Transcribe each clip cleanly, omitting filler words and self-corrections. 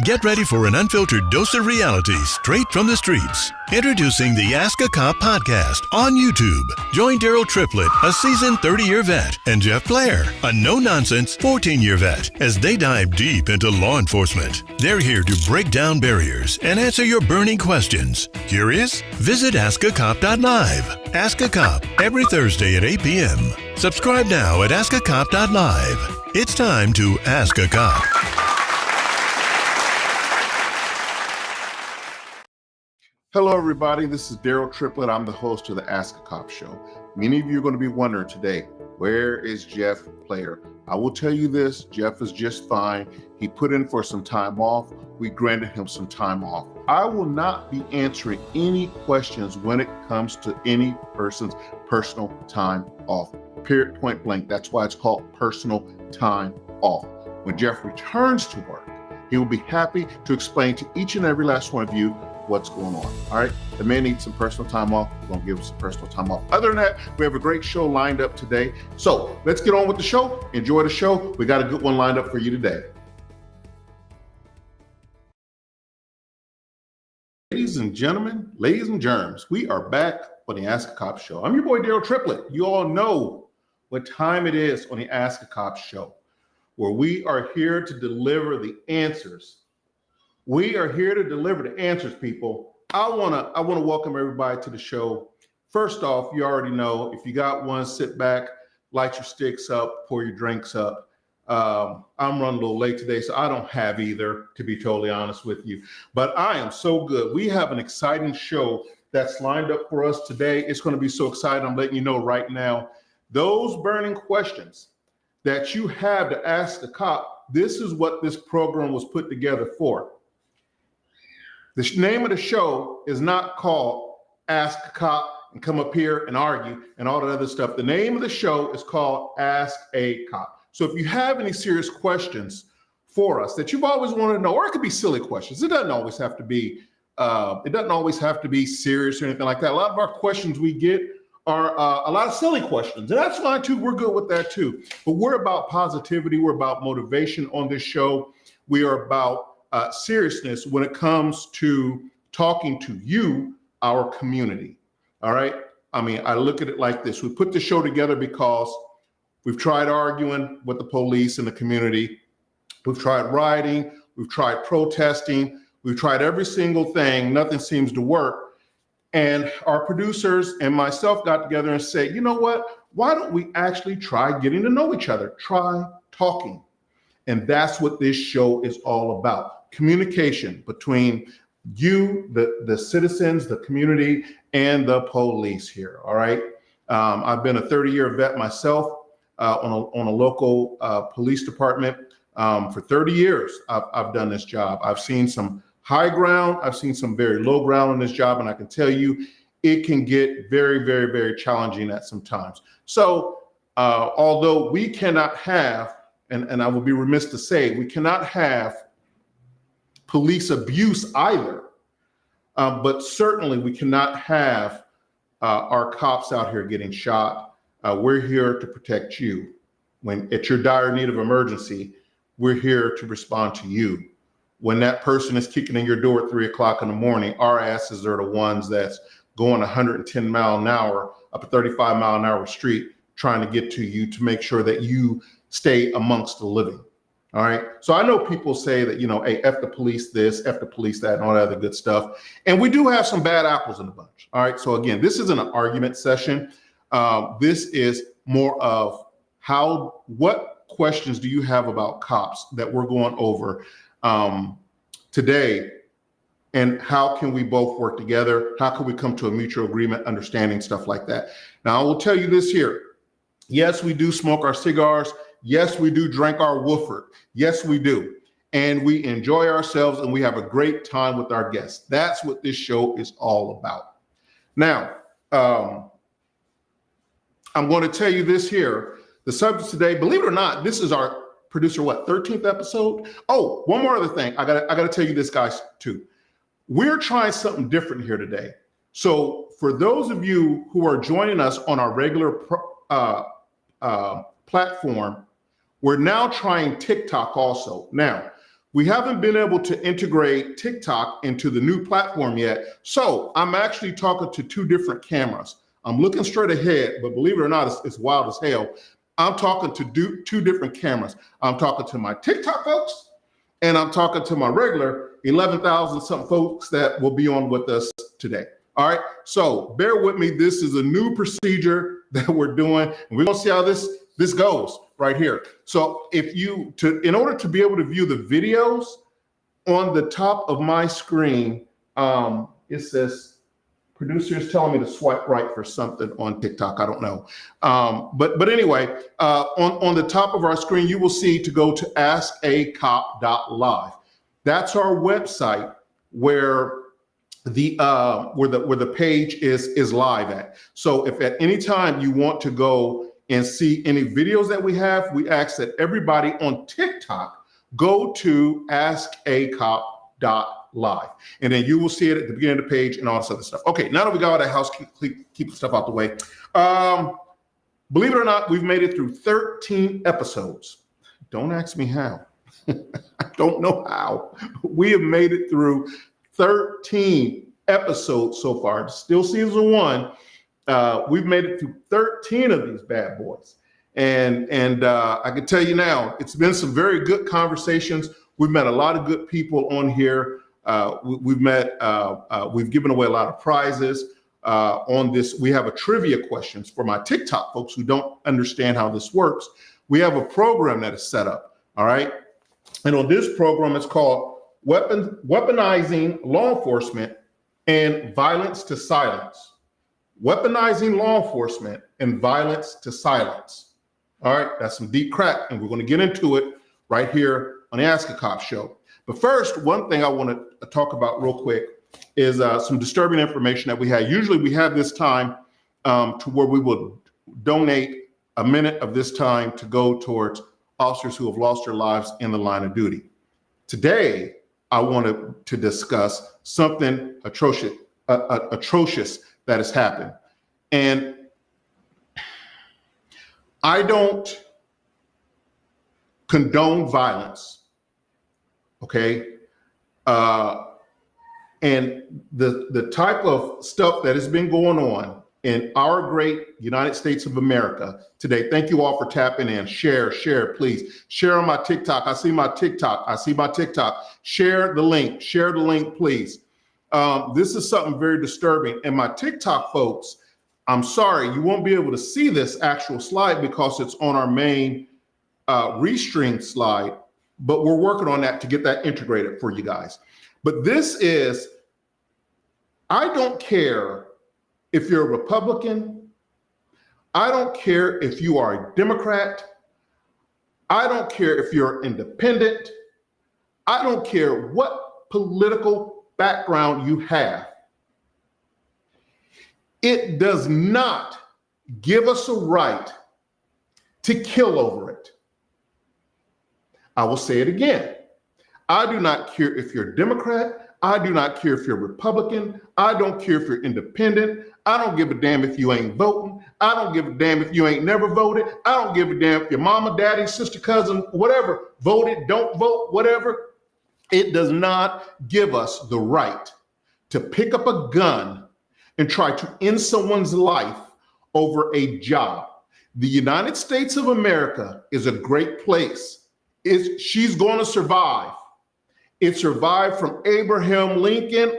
Get ready for an unfiltered dose of reality straight from the streets. Introducing the Ask a Cop podcast on YouTube. Join Daryl Triplett, a seasoned 30-year vet, and Jeff Blair, a no-nonsense 14-year vet, as they dive deep into law enforcement. They're here to break down barriers and answer your burning questions. Curious? Visit askacop.live. Ask a Cop every Thursday at 8 p.m. Subscribe now at askacop.live. It's time to Ask a Cop. Hello, everybody. This is Daryl Triplett. I'm the host of the Ask a Cop show. Many of you are going to be wondering today, where is Jeff Blair? I will tell you this, Jeff is just fine. He put in for some time off. We granted him some time off. I will not be answering any questions when it comes to any person's personal time off. Period, point blank. That's why it's called personal time off. When Jeff returns to work, he will be happy to explain to each and every last one of you what's going on. All right. The man needs some personal time off. We're going to give him some personal time off. Other than that, we have a great show lined up today. So let's get on with the show. Enjoy the show. We got a good one lined up for you today. Ladies and gentlemen, ladies and germs, we are back on the Ask a Cop show. I'm your boy, Daryl Triplett. You all know what time it is on the Ask a Cop show, where we are here to deliver the answers. We are here to deliver the answers, people. I wanna welcome everybody to the show. First off, you already know, if you got one, sit back, light your sticks up, pour your drinks up. I'm running a little late today, so I don't have either, to be totally honest with you. But I am so good. We have an exciting show that's lined up for us today. It's going to be so exciting. I'm letting you know right now. Those burning questions that you have to ask the cop, this is what this program was put together for. The name of the show is not called Ask a Cop and come up here and argue and all that other stuff. The name of the show is called Ask a Cop. So if you have any serious questions for us that you've always wanted to know, or it could be silly questions. It doesn't always have to be serious or anything like that. A lot of our questions we get are a lot of silly questions, and that's fine too. We're good with that too. But we're about positivity. We're about motivation on this show. We are about seriousness when it comes to talking to you, our community. All right. I mean, I look at it like this. We put the show together because we've tried arguing with the police and the community. We've tried rioting. We've tried protesting. We've tried every single thing. Nothing seems to work. And our producers and myself got together and said, you know what? Why don't we actually try getting to know each other? Try talking. And that's what this show is all about. Communication between you, the citizens, the community, and the police here. All right. I've been a 30-year vet myself on a local police department. For 30 years, I've done this job. I've seen some high ground. I've seen some very low ground on this job. And I can tell you, it can get very, very, very challenging at some times. So although we cannot have, and I would be remiss to say, we cannot have police abuse either, but certainly we cannot have our cops out here getting shot. We're here to protect you. When at your dire need of emergency, we're here to respond to you. When that person is kicking in your door at 3 o'clock in the morning, our asses are the ones that's going 110 mile an hour up a 35 mile an hour street trying to get to you to make sure that you stay amongst the living. All right. So I know people say that, you know, hey, F the police this, F the police that, and all that other good stuff. And we do have some bad apples in the bunch. All right. So again, this isn't an argument session. This is more of what questions do you have about cops that we're going over today? And how can we both work together? How can we come to a mutual agreement, understanding, stuff like that? Now, I will tell you this here. Yes, we do smoke our cigars. Yes, we do drink our Wooford. Yes, we do. And we enjoy ourselves and we have a great time with our guests. That's what this show is all about. Now, I'm going to tell you this here. The subject today, believe it or not, this is our producer, 13th episode? Oh, one more other thing. I gotta tell you this, guys, too. We're trying something different here today. So for those of you who are joining us on our regular platform, we're now trying TikTok also. Now, We haven't been able to integrate TikTok into the new platform yet. So I'm actually talking to two different cameras. I'm looking straight ahead, but believe it or not, it's wild as hell. I'm talking to two different cameras. I'm talking to my TikTok folks, and I'm talking to my regular 11,000 something folks that will be on with us today. All right, so bear with me. This is a new procedure that we're doing, and we're gonna see how this goes right here. So in order to be able to view the videos on the top of my screen, it says, producer is telling me to swipe right for something on TikTok. I don't know. But anyway, on the top of our screen, you will see to go to askacop.live. That's our website where the page is live at. So if at any time you want to go and see any videos that we have, we ask that everybody on TikTok go to askacop.live. And then you will see it at the beginning of the page and all this other stuff. Okay, now that we got all that housekeeping stuff out the way, believe it or not, we've made it through 13 episodes. Don't ask me how. I don't know how. We have made it through 13 episodes so far. It's still season 1. We've made it through 13 of these bad boys. And I can tell you now, it's been some very good conversations. We've met a lot of good people on here. We've given away a lot of prizes on this. We have a trivia questions for my TikTok folks who don't understand how this works. We have a program that is set up, all right? And on this program, it's called Weaponizing Law Enforcement and Violence to Silence. Weaponizing law enforcement and violence to silence. All right, that's some deep crack, and we're going to get into it right here on the Ask a Cop show. But first, one thing I want to talk about real quick is some disturbing information that we had. Usually we have this time to where we will donate a minute of this time to go towards officers who have lost their lives in the line of duty. Today, I wanted to discuss something atrocious that has happened. And I don't condone violence, okay? And the type of stuff that has been going on in our great United States of America today. Thank you all for tapping in. Share, please. Share on my TikTok. I see my TikTok. Share the link, please. This is something very disturbing. And my TikTok folks, I'm sorry, you won't be able to see this actual slide because it's on our main restream slide, but we're working on that to get that integrated for you guys. But this is, I don't care if you're a Republican, I don't care if you are a Democrat, I don't care if you're independent, I don't care what political background you have. It does not give us a right to kill over it. I will say it again. I do not care if you're a Democrat. I do not care if you're a Republican. I don't care if you're independent. I don't give a damn if you ain't voting. I don't give a damn if you ain't never voted. I don't give a damn if your mama, daddy, sister, cousin, whatever, voted, don't vote, whatever. It does not give us the right to pick up a gun and try to end someone's life over a job. The United States of America is a great place. She's going to survive. It survived from Abraham Lincoln,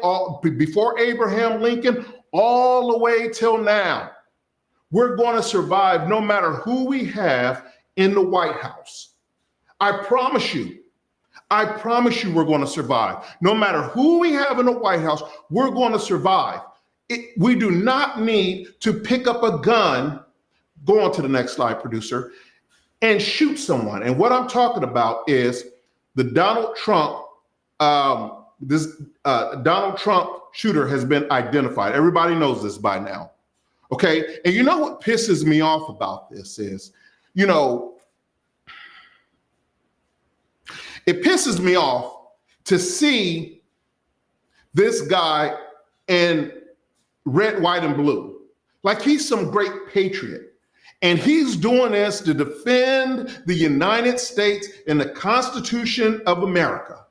before Abraham Lincoln, all the way till now. We're going to survive no matter who we have in the White House. I promise you we're going to survive. No matter who we have in the White House, we're going to survive. We do not need to pick up a gun, go on to the next slide, producer, and shoot someone. And what I'm talking about is the Donald Trump, Donald Trump shooter has been identified. Everybody knows this by now. Okay. And you know what pisses me off about this is, it pisses me off to see this guy in red, white, and blue, like he's some great patriot. And he's doing this to defend the United States and the Constitution of America.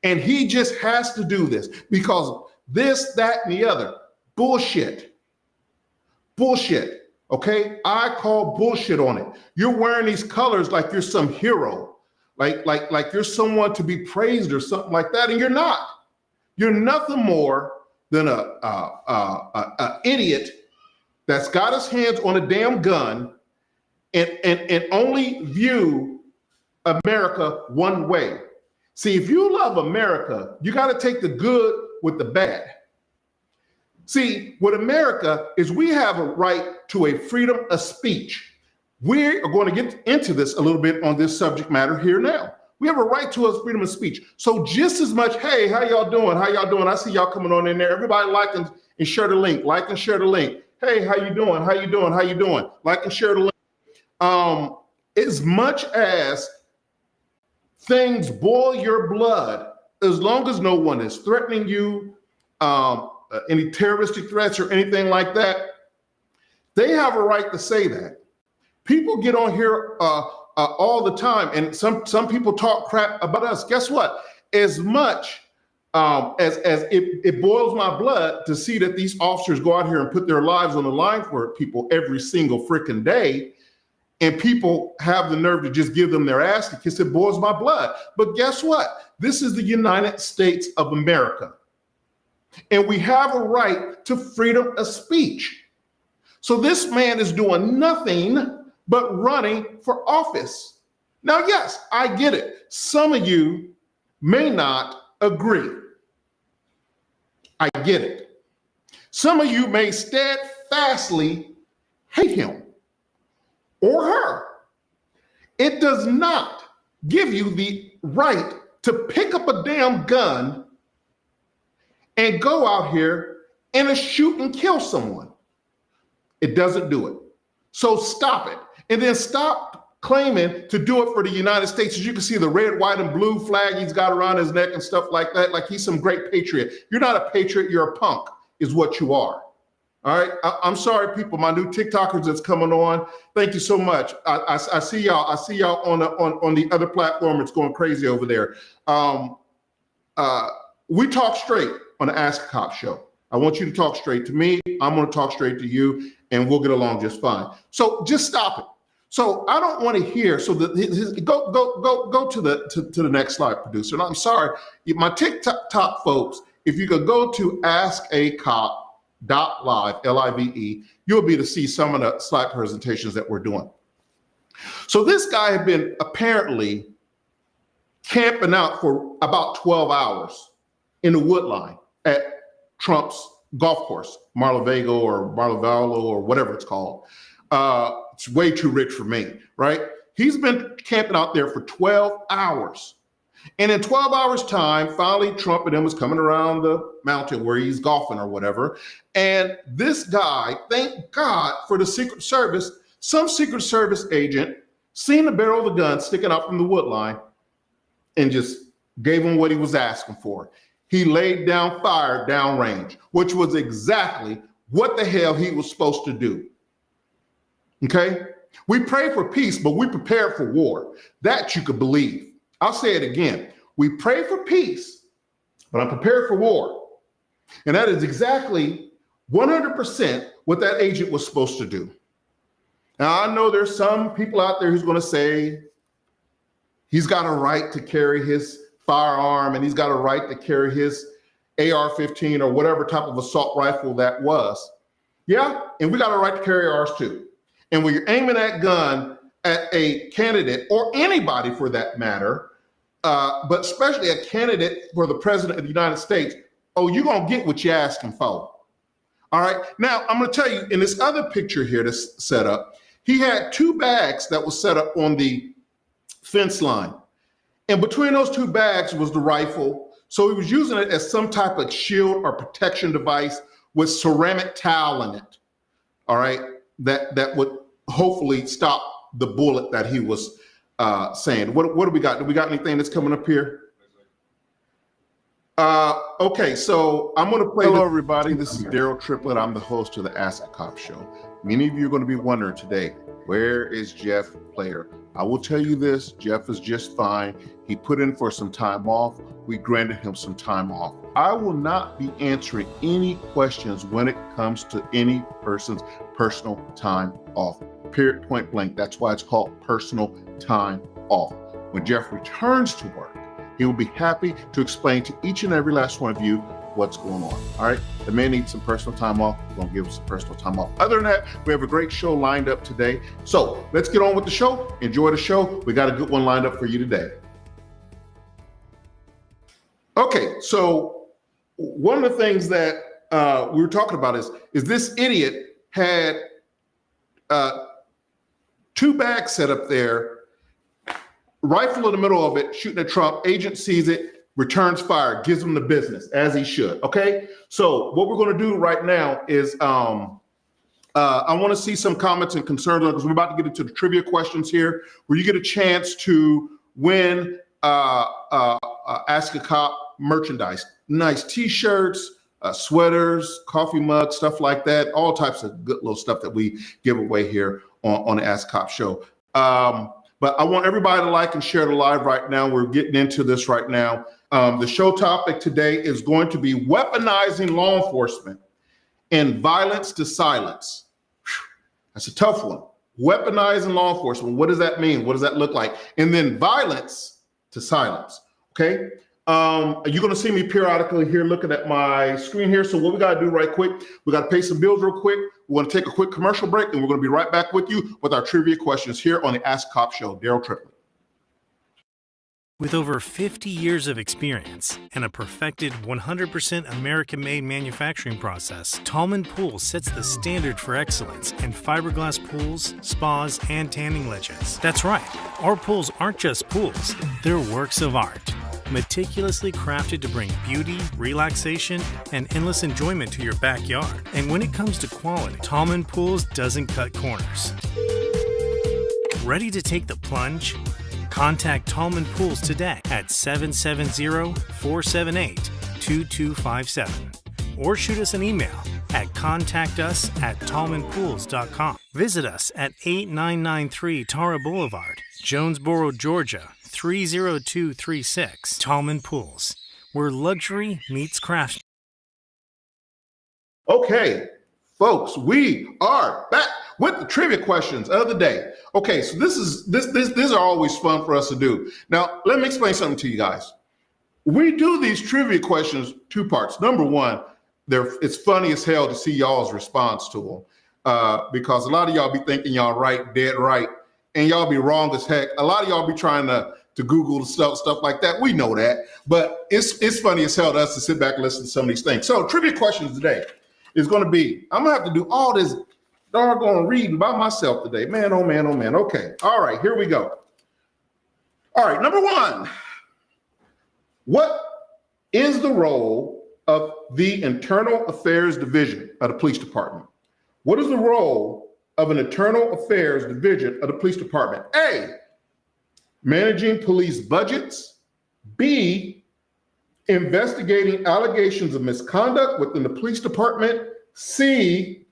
And he just has to do this because this, that, and the other. Bullshit. Bullshit. Okay? I call bullshit on it. You're wearing these colors like you're some hero, like you're someone to be praised or something like that, and you're not. You're nothing more than a idiot that's got his hands on a damn gun and only view America one way. See, if you love America, you got to take the good with the bad. See, with America is we have a right to a freedom of speech. We are going to get into this a little bit on this subject matter here now. We have a right to a freedom of speech. So just as much, hey, how y'all doing? How y'all doing? I see y'all coming on in there. Everybody like and share the link. Like and share the link. Hey, how you doing? How you doing? How you doing? Like and share the link. As much as things boil your blood, as long as no one is threatening you, any terroristic threats or anything like that, they have a right to say that. People get on here all the time, and some people talk crap about us. Guess what? As much as it boils my blood to see that these officers go out here and put their lives on the line for people every single freaking day, and people have the nerve to just give them their ass to kiss, it boils my blood. But guess what? This is the United States of America. And we have a right to freedom of speech. So this man is doing nothing but running for office. Now, yes, I get it. Some of you may not agree. I get it. Some of you may steadfastly hate him or her. It does not give you the right to pick up a damn gun and go out here and shoot and kill someone. It doesn't do it. So stop it. And then stop claiming to do it for the United States. As you can see, the red, white, and blue flag he's got around his neck and stuff like that, like he's some great patriot. You're not a patriot, you're a punk, is what you are. All right. I'm sorry, people. My new TikTokers that's coming on. Thank you so much. I see y'all. I see y'all on the other platform. It's going crazy over there. We talk straight on the Ask a Cop show. I want you to talk straight to me. I'm going to talk straight to you, and we'll get along just fine. So just stop it. So I don't want to hear. So go to the next slide, producer. And I'm sorry, my TikTok folks. If you could go to askacop.live, Live, you'll be able to see some of the slide presentations that we're doing. So this guy had been apparently camping out for about 12 hours in the wood line at Trump's golf course, Mar-a-Lago or Mar-a-Lago or whatever it's called. It's way too rich for me, right? He's been camping out there for 12 hours. And in 12 hours time, finally Trump and him was coming around the mountain where he's golfing or whatever. And this guy, thank God for the Secret Service, some Secret Service agent seen the barrel of the gun sticking out from the wood line and just gave him what he was asking for. He laid down fire downrange, which was exactly what the hell he was supposed to do. Okay? We pray for peace, but we prepare for war. That you could believe. I'll say it again. We pray for peace, but I'm prepared for war. And that is exactly 100% what that agent was supposed to do. Now, I know there's some people out there who's going to say he's got a right to carry his firearm and he's got a right to carry his AR-15 or whatever type of assault rifle that was. Yeah, and we got a right to carry ours too. And when you're aiming that gun at a candidate or anybody for that matter, but especially a candidate for the president of the United States, oh, you're going to get what you're asking for. All right. Now, I'm going to tell you in this other picture here that's set up, he had two bags that was set up on the fence line. And between those two bags was the rifle. So he was using it as some type of shield or protection device with ceramic towel in it. All right. That would hopefully stop the bullet that he was saying. What do we got? Do we got anything that's coming up here? Okay, so I'm going to play. Hello, everybody. This is Daryl Triplett. I'm the host of the Ask a Cop Show. Many of you are going to be wondering today, where is Jeff Player? I will tell you this, Jeff is just fine. He put in for some time off. We granted him some time off. I will not be answering any questions when it comes to any person's personal time off. Period, point blank. That's why it's called personal time off. When Jeff returns to work, he will be happy to explain to each and every last one of you what's going on. All right. The man needs some personal time off. We're going to give him some personal time off. Other than that, we have a great show lined up today. So let's get on with the show. Enjoy the show. We got a good one lined up for you today. Okay. So one of the things that we were talking about is this idiot had two bags set up there, rifle in the middle of it, shooting at Trump. Agent sees it, returns fire, gives him the business, as he should. Okay, so what we're going to do right now is I want to see some comments and concerns because we're about to get into the trivia questions here, where you get a chance to win Ask a Cop merchandise, nice T-shirts, sweaters, coffee mugs, stuff like that, all types of good little stuff that we give away here on the Ask a Cop show. But I want everybody to like and share the live right now. We're getting into this right now. The show topic today is going to be weaponizing law enforcement and violence to silence. Whew, that's a tough one. Weaponizing law enforcement. What does that mean? What does that look like? And then violence to silence. Okay. You're going to see me periodically here looking at my screen here. So what we got to do right quick, we got to pay some bills real quick. We want to take a quick commercial break, and we're going to be right back with you with our trivia questions here on the Ask Cop Show. Daryl Triplett. With over 50 years of experience and a perfected 100% American-made manufacturing process, Tallman Pools sets the standard for excellence in fiberglass pools, spas, and tanning ledges. That's right, our pools aren't just pools, they're works of art. Meticulously crafted to bring beauty, relaxation, and endless enjoyment to your backyard. And when it comes to quality, Tallman Pools doesn't cut corners. Ready to take the plunge? Contact Tallman Pools today at 770-478-2257 or shoot us an email at contactus@tallmanpools.com. Visit us at 8993 Tara Boulevard, Jonesboro, Georgia 30236. Tallman Pools, where luxury meets craft. Okay, folks, we are back with the trivia questions of the day. Okay, so these are always fun for us to do. Now, let me explain something to you guys. We do these trivia questions two parts. Number one, it's funny as hell to see y'all's response to them because a lot of y'all be thinking y'all right, dead right, and y'all be wrong as heck. A lot of y'all be trying to Google stuff like that. We know that, but it's funny as hell to us to sit back and listen to some of these things. So trivia questions today is going to be, I'm gonna have to do all this doggone reading by myself today. Man, oh man, oh man. Okay, all right, here we go. All right, number one, what is the role of the Internal Affairs Division of the Police Department? What is the role of an Internal Affairs Division of the Police Department? A, managing police budgets. B, investigating allegations of misconduct within the police department. C,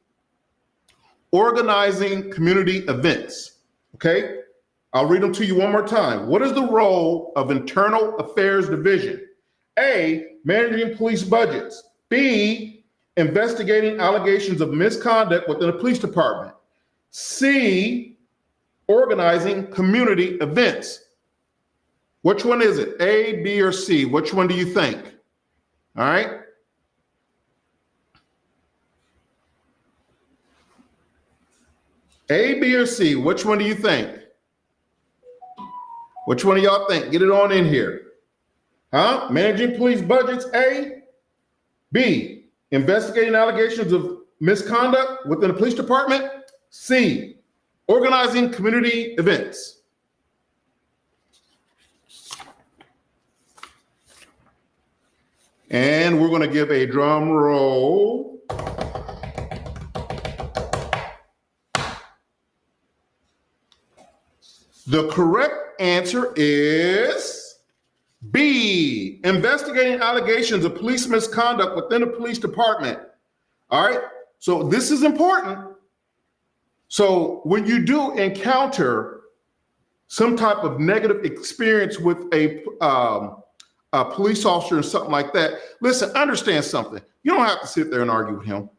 organizing community events. Okay, I'll read them to you one more time. What is the role of Internal Affairs Division? A, managing police budgets. B, investigating allegations of misconduct within the police department. C, organizing community events. Which one is it? A, B, or C? Which one do you think? All right. A, B, or C? Which one do you think? Which one do y'all think? Get it on in here. Huh? Managing police budgets, A. B, investigating allegations of misconduct within the police department. C, organizing community events. And we're going to give a drum roll. The correct answer is B, investigating allegations of police misconduct within the police department. All right, so this is important. So when you do encounter some type of negative experience with a police officer or something like that, listen, understand something. You don't have to sit there and argue with him.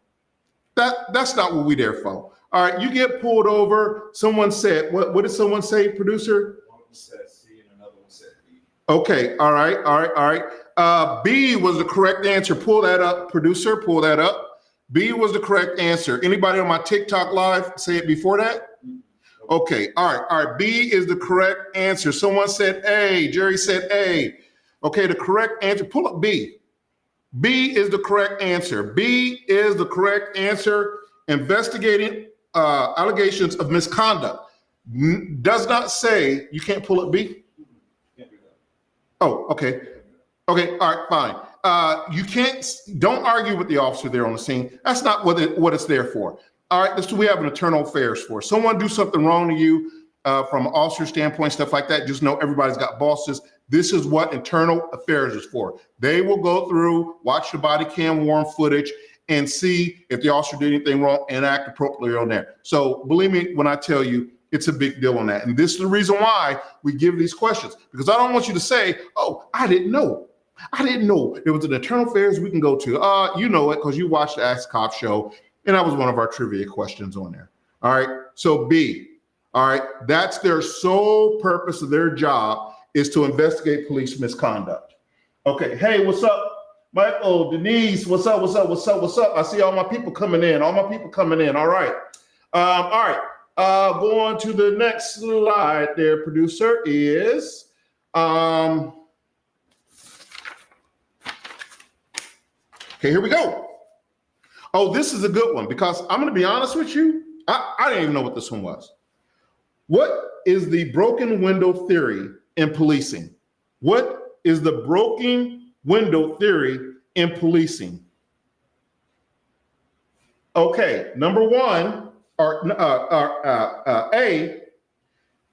That's not what we're there for. All right, you get pulled over. Someone said, what did someone say, producer? One said C and another one said B. Okay, all right. B was the correct answer. Pull that up, producer, pull that up. B was the correct answer. Anybody on my TikTok live say it before that? Okay, all right. B is the correct answer. Someone said A, Jerry said A. Okay, the correct answer, pull up B. B is the correct answer. B is the correct answer. Investigating allegations of misconduct. Does not say, you can't pull up B? Oh, okay. Okay, all right, fine. You don't argue with the officer there on the scene. That's not what it's there for. All right, this is what we have an internal affairs for. Someone do something wrong to you from an officer standpoint, stuff like that, just know everybody's got bosses. This is what internal affairs is for. They will go through, watch the body cam worn footage, and see if the officer did anything wrong and act appropriately on there. So believe me when I tell you, it's a big deal on that. And this is the reason why we give these questions, because I don't want you to say, oh, I didn't know. There was an internal affairs we can go to. You know it because you watched the Ask Cop show, and that was one of our trivia questions on there. All right, so B, all right, that's their sole purpose of their job is to investigate police misconduct. Okay, hey, what's up? Michael, Denise, what's up? I see all my people coming in. All right. Going to the next slide there, producer, is okay, here we go. Oh, this is a good one because I'm going to be honest with you. I didn't even know what this one was. What is the broken window theory in policing? What is the broken window theory in policing? Okay, number one, A,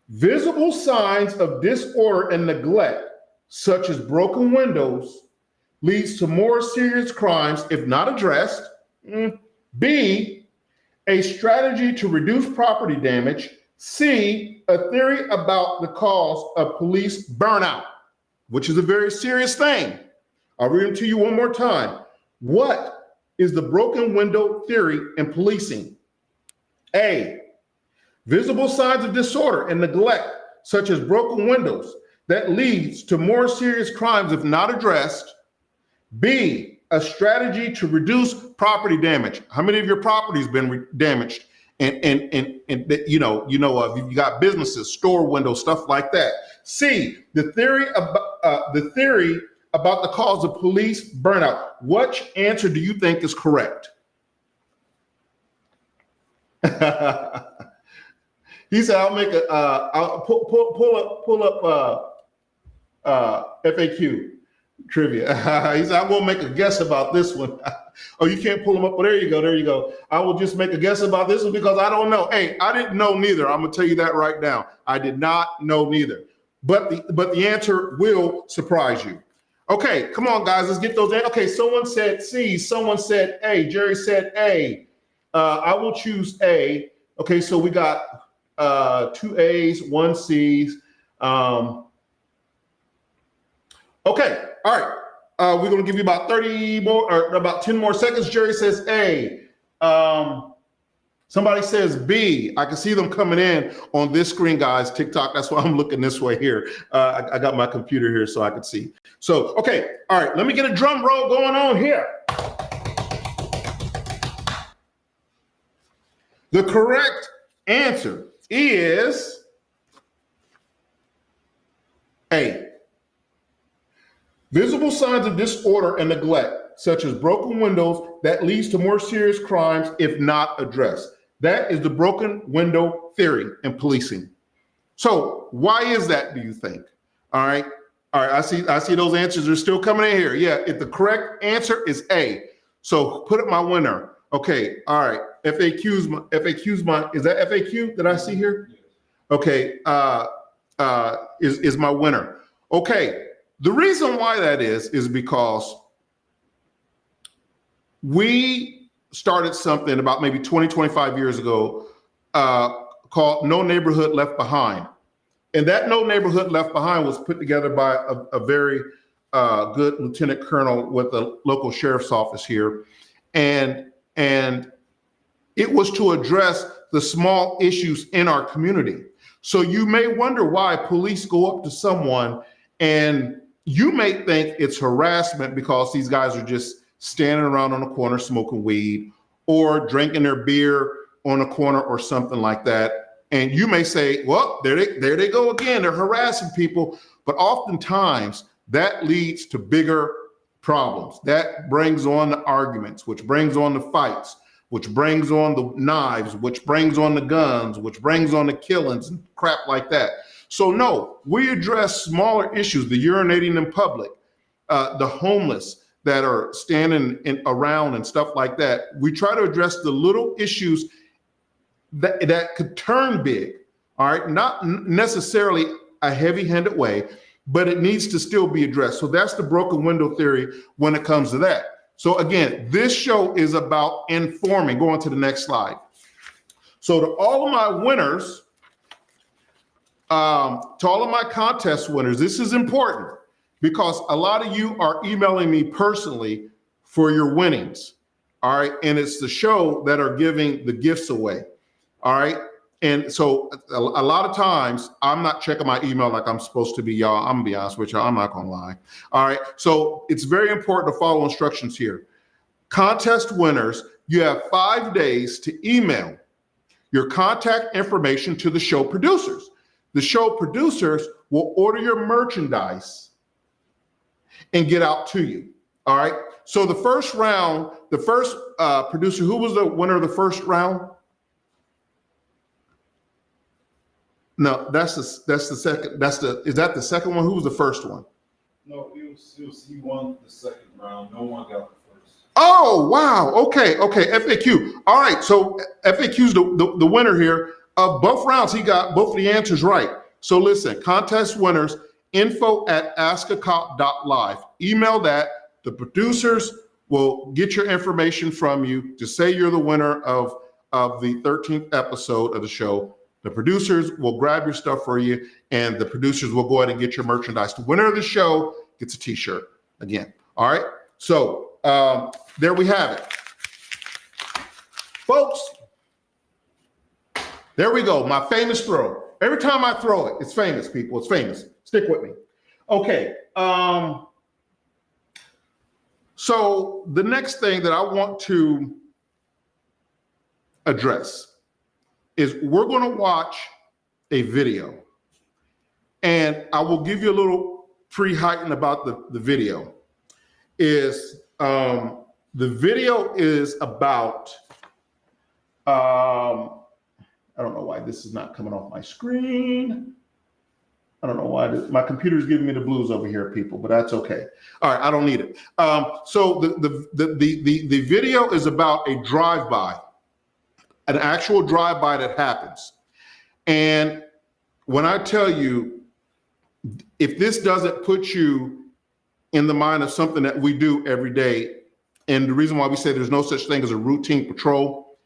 visible signs of disorder and neglect, such as broken windows, leads to more serious crimes if not addressed. B, a strategy to reduce property damage. C, a theory about the cause of police burnout, which is a very serious thing. I'll read it to you one more time. What is the broken window theory in policing? A, visible signs of disorder and neglect, such as broken windows, that leads to more serious crimes if not addressed. B, a strategy to reduce property damage. How many of your properties been damaged? And you know, you got businesses, store windows, stuff like that. C, the theory about the cause of police burnout. Which answer do you think is correct? He said, "I'll make I'll pull up FAQ trivia." He said, "I'm gonna make a guess about this one." Oh, you can't pull them up. Well, there you go. I will just make a guess about this one because I don't know. Hey, I didn't know neither. I'm gonna tell you that right now. I did not know neither. But the answer will surprise you. Okay, come on, guys. Let's get those. Okay, someone said C. Someone said A. Jerry said A. I will choose A. Okay, so we got 2 A's, 1 C's. Okay, all right. We're going to give you about 30 more, or about 10 more seconds. Jerry says A. Somebody says B. I can see them coming in on this screen, guys. TikTok. That's why I'm looking this way here. I got my computer here so I can see. So, okay. All right. Let me get a drum roll going on here. The correct answer is A. Visible signs of disorder and neglect, such as broken windows, that leads to more serious crimes if not addressed. That is the broken window theory in policing. So why is that, do you think? All right. I see those answers are still coming in here. Yeah, if the correct answer is A. So put up my winner. Okay. All right. FAQ's my, is that FAQ that I see here? Okay. Is my winner. Okay. The reason why that is because we started something about maybe 20, 25 years ago called No Neighborhood Left Behind. And that No Neighborhood Left Behind was put together by a very good lieutenant colonel with the local sheriff's office here. And it was to address the small issues in our community. So you may wonder why police go up to someone and you may think it's harassment because these guys are just standing around on the corner smoking weed or drinking their beer on a corner or something like that. And you may say, well, there they go again. They're harassing people. But oftentimes that leads to bigger problems. That brings on the arguments, which brings on the fights, which brings on the knives, which brings on the guns, which brings on the killings and crap like that. So no, we address smaller issues, the urinating in public, the homeless that are standing around and stuff like that. We try to address the little issues that could turn big, all right? Not necessarily a heavy-handed way, but it needs to still be addressed. So that's the broken window theory when it comes to that. So again, this show is about informing. Go on to the next slide. So to all of my winners, to all of my contest winners, this is important because a lot of you are emailing me personally for your winnings, all right? And it's the show that are giving the gifts away, all right? And so a lot of times I'm not checking my email like I'm supposed to be, y'all. I'm gonna be honest with y'all, I'm not gonna lie. All right, so it's very important to follow instructions here. Contest winners, you have 5 days to email your contact information to the show producers. The show producers will order your merchandise and get out to you, all right? So the first round, the first producer, who was the winner of the first round? No, that's the second. Is that the second one? Who was the first one? No, he won the second round. No one got the first. Oh, wow. Okay. FAQ. All right. So FAQ's the winner here of both rounds. He got both of the answers right. So listen, contest winners, info@askacop.live. Email that. The producers will get your information from you to say you're the winner of the 13th episode of the show. The producers will grab your stuff for you, and the producers will go ahead and get your merchandise. The winner of the show gets a t-shirt again. All right. So there we have it. Folks, there we go. My famous throw. Every time I throw it, it's famous, people. It's famous. Stick with me. Okay. So the next thing that I want to address is we're going to watch a video, and I will give you a little pre-heighten about the video. The video is about, I don't know why this is not coming off my screen. I don't know why my computer is giving me the blues over here, people, but that's okay. All right, I don't need it. So the video is about a drive-by. An actual drive-by that happens. And when I tell you, if this doesn't put you in the mind of something that we do every day, and the reason why we say there's no such thing as a routine patrol,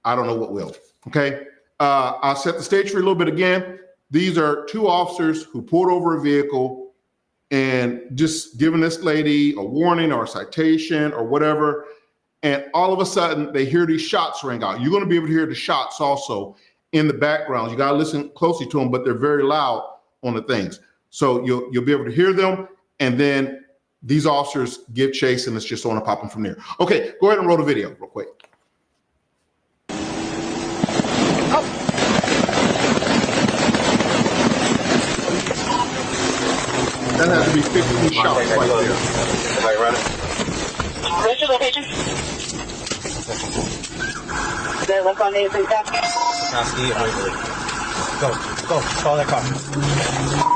I don't know what will, okay? I'll set the stage for you a little bit again. These are two officers who pulled over a vehicle and just giving this lady a warning or a citation or whatever. And all of a sudden, they hear these shots ring out. You're going to be able to hear the shots also in the background. You got to listen closely to them, but they're very loud on the things. So you'll be able to hear them. And then these officers give chase, and it's just on and popping from there. Okay, go ahead and roll the video real quick. That has to be 15 shots right there. Where's your location? Does it look on the exact? Go, follow that car.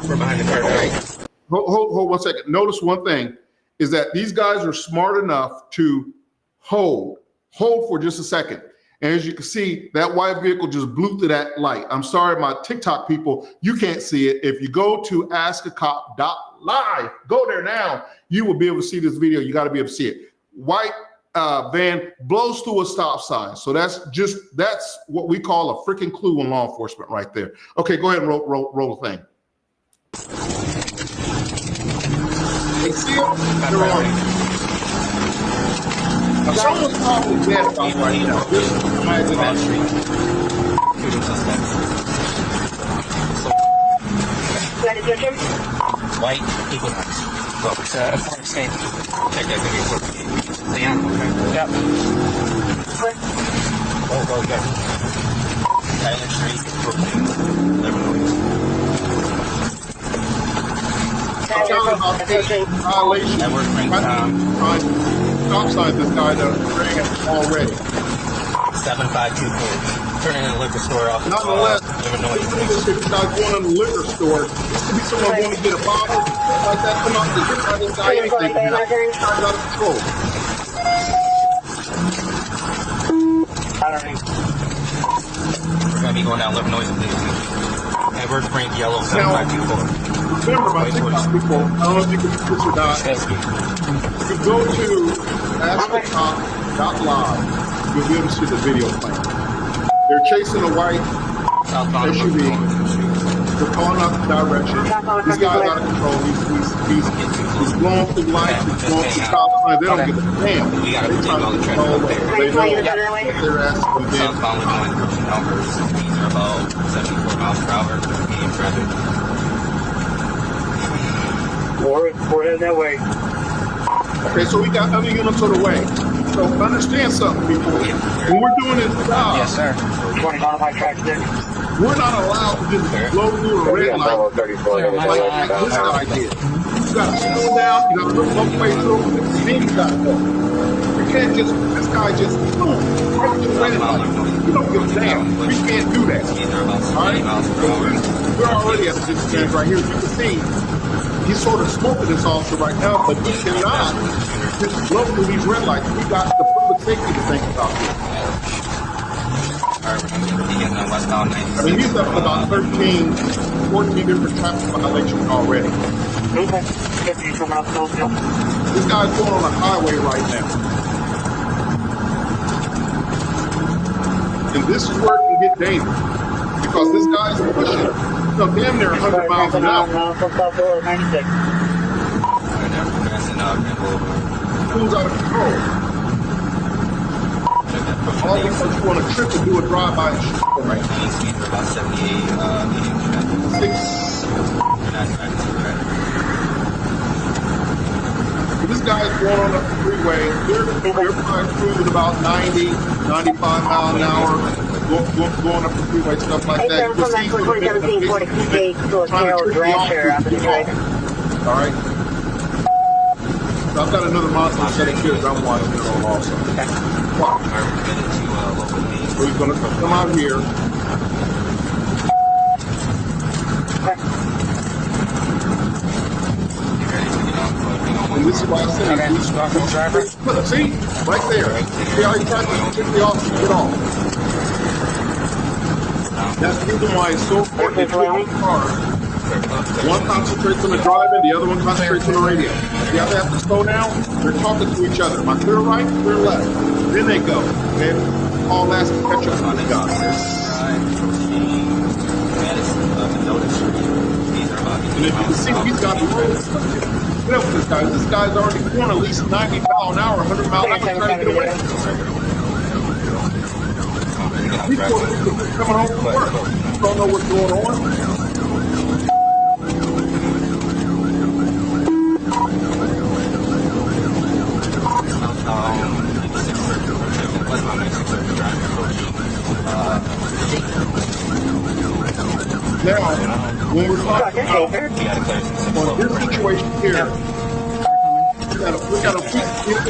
We're behind the car. Right. Hold 1 second. Notice one thing is that these guys are smart enough to hold for just a second. And as you can see, that white vehicle just blew through that light. I'm sorry, my TikTok people, you can't see it. If you go to askacop.live, live. Go there now. You will be able to see this video. You got to be able to see it. White van blows through a stop sign. So that's what we call a freaking clue in law enforcement right there. Okay, go ahead and roll the thing. They see it, they're on it. Now, someone's probably dead about right now. Just imagine that street. That is your turn. White, Equinox. Well, it's a foreign state. Check that video for Leon. Yep. Where? Go. Tyler Street, Brooklyn, Illinois. Violation. Network ring Stop sign this guy that ran already. 7524. Turning in the liquor store off. Nonetheless, Illinois. this guy going in the liquor store. This could be someone going to get a bottle like that. Come out to this guy anything. Out of control. We're going to be going down Illinois, please. Edward Frank Yellow 7524. Remember, my TikTok people, I don't know if you can see this or not. If you go to AskTheCop.live, you'll be able to see the video playing. They're chasing a white SUV. They're calling out the direction. This guy's out of control. He's blowing through lights. He's blowing through stop signs. They don't give a damn. We got to take all the traffic up there. They know their ass is dead. Southbound Illinois, approaching numbers. These are about 74 miles per hour. Medium traffic. We're heading that way. Okay, so we got other units on the way. So understand something, people. When we're doing this job, Yes, sir. 20 modified track 6. we're not allowed to just blow through a red light like this guy did. You got to slow down. You got to look one way through, and then you got to go. You can't just, this guy just, boom, right through the red light. You don't give a damn. We can't do that. All right? We're already at the disadvantage right here. As you can see, he's sort of smoking this officer right now, but he cannot just blow through these red lights. We got the public safety to think about here. I mean, he's up to about 13, 14 different traffic violations already. Okay. This guy's going on a highway right now. And this is where it can get dangerous. Because this guy's pushing, damn near 100 miles an hour. Who's out of control? All of a sudden you want to trip and do a drive-by and shoot right now. About 78, This guy's going on the freeway. They're flying through at about 90, 95 miles an hour, going up the freeway, stuff like that. You can see trying to trick the officers. All right. So I've got another monster set of kids I'm watching it on also. Watch. So he's going to come out here. And this is why I said, see, right there. See how he's trying to get the officer to get off. That's the reason why it's so important to switch cars. One concentrates on the driving, the other one concentrates on the radio. The other have to slow down. They're talking to each other. My clear right, clear left. Then they go. And all has to catch up on the guys. And if you can see, he's got the road. Get up with this guy. This guy's already going at least 90 miles an hour, 100 miles an hour, trying to get away. He's coming home from work. Don't know what's going on. Now, when we're talking about this situation here, we got to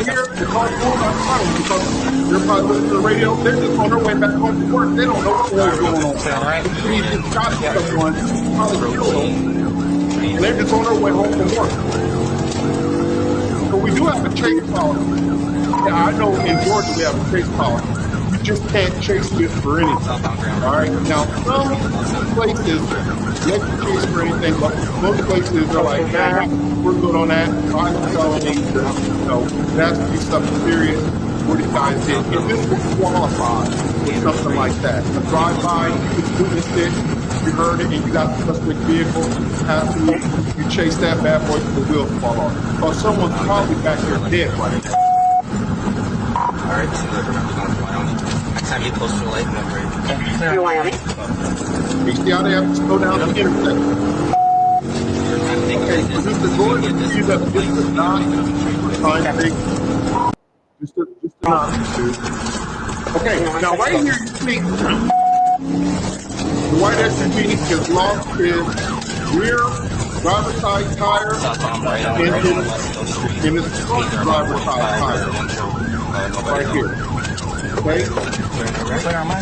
here. The car's going on front because they're probably listening to the radio. They're just on their way back home from work. They don't know what's going on. He's just shot someone, probably killed them, and they're just on their way home from work. So we do have a chase policy. Yeah, I know in Georgia we have a chase policy. You you just can't chase it for anything. All right. Now, some places let you chase for anything, but most places are like, nah, we're good on that. Violent felony, that's be something serious. What these guys did. If this would qualify with something like that, a drive-by, you just witnessed it, you heard it, and you got the suspect vehicle, absolutely, you chase that bad boy till the wheels fall off. Or someone's probably back there dead right now. All right, so we're going to Wyoming. Next time you get close to the light, remember it. Clear Wyoming. You see how they have to slow down the intersection. Okay, so this is going to see that this is not time thing. Just a not. Okay, now right here you see the white SUV has lost his rear driver's side tire and his front driver's side tire. Right here. Okay?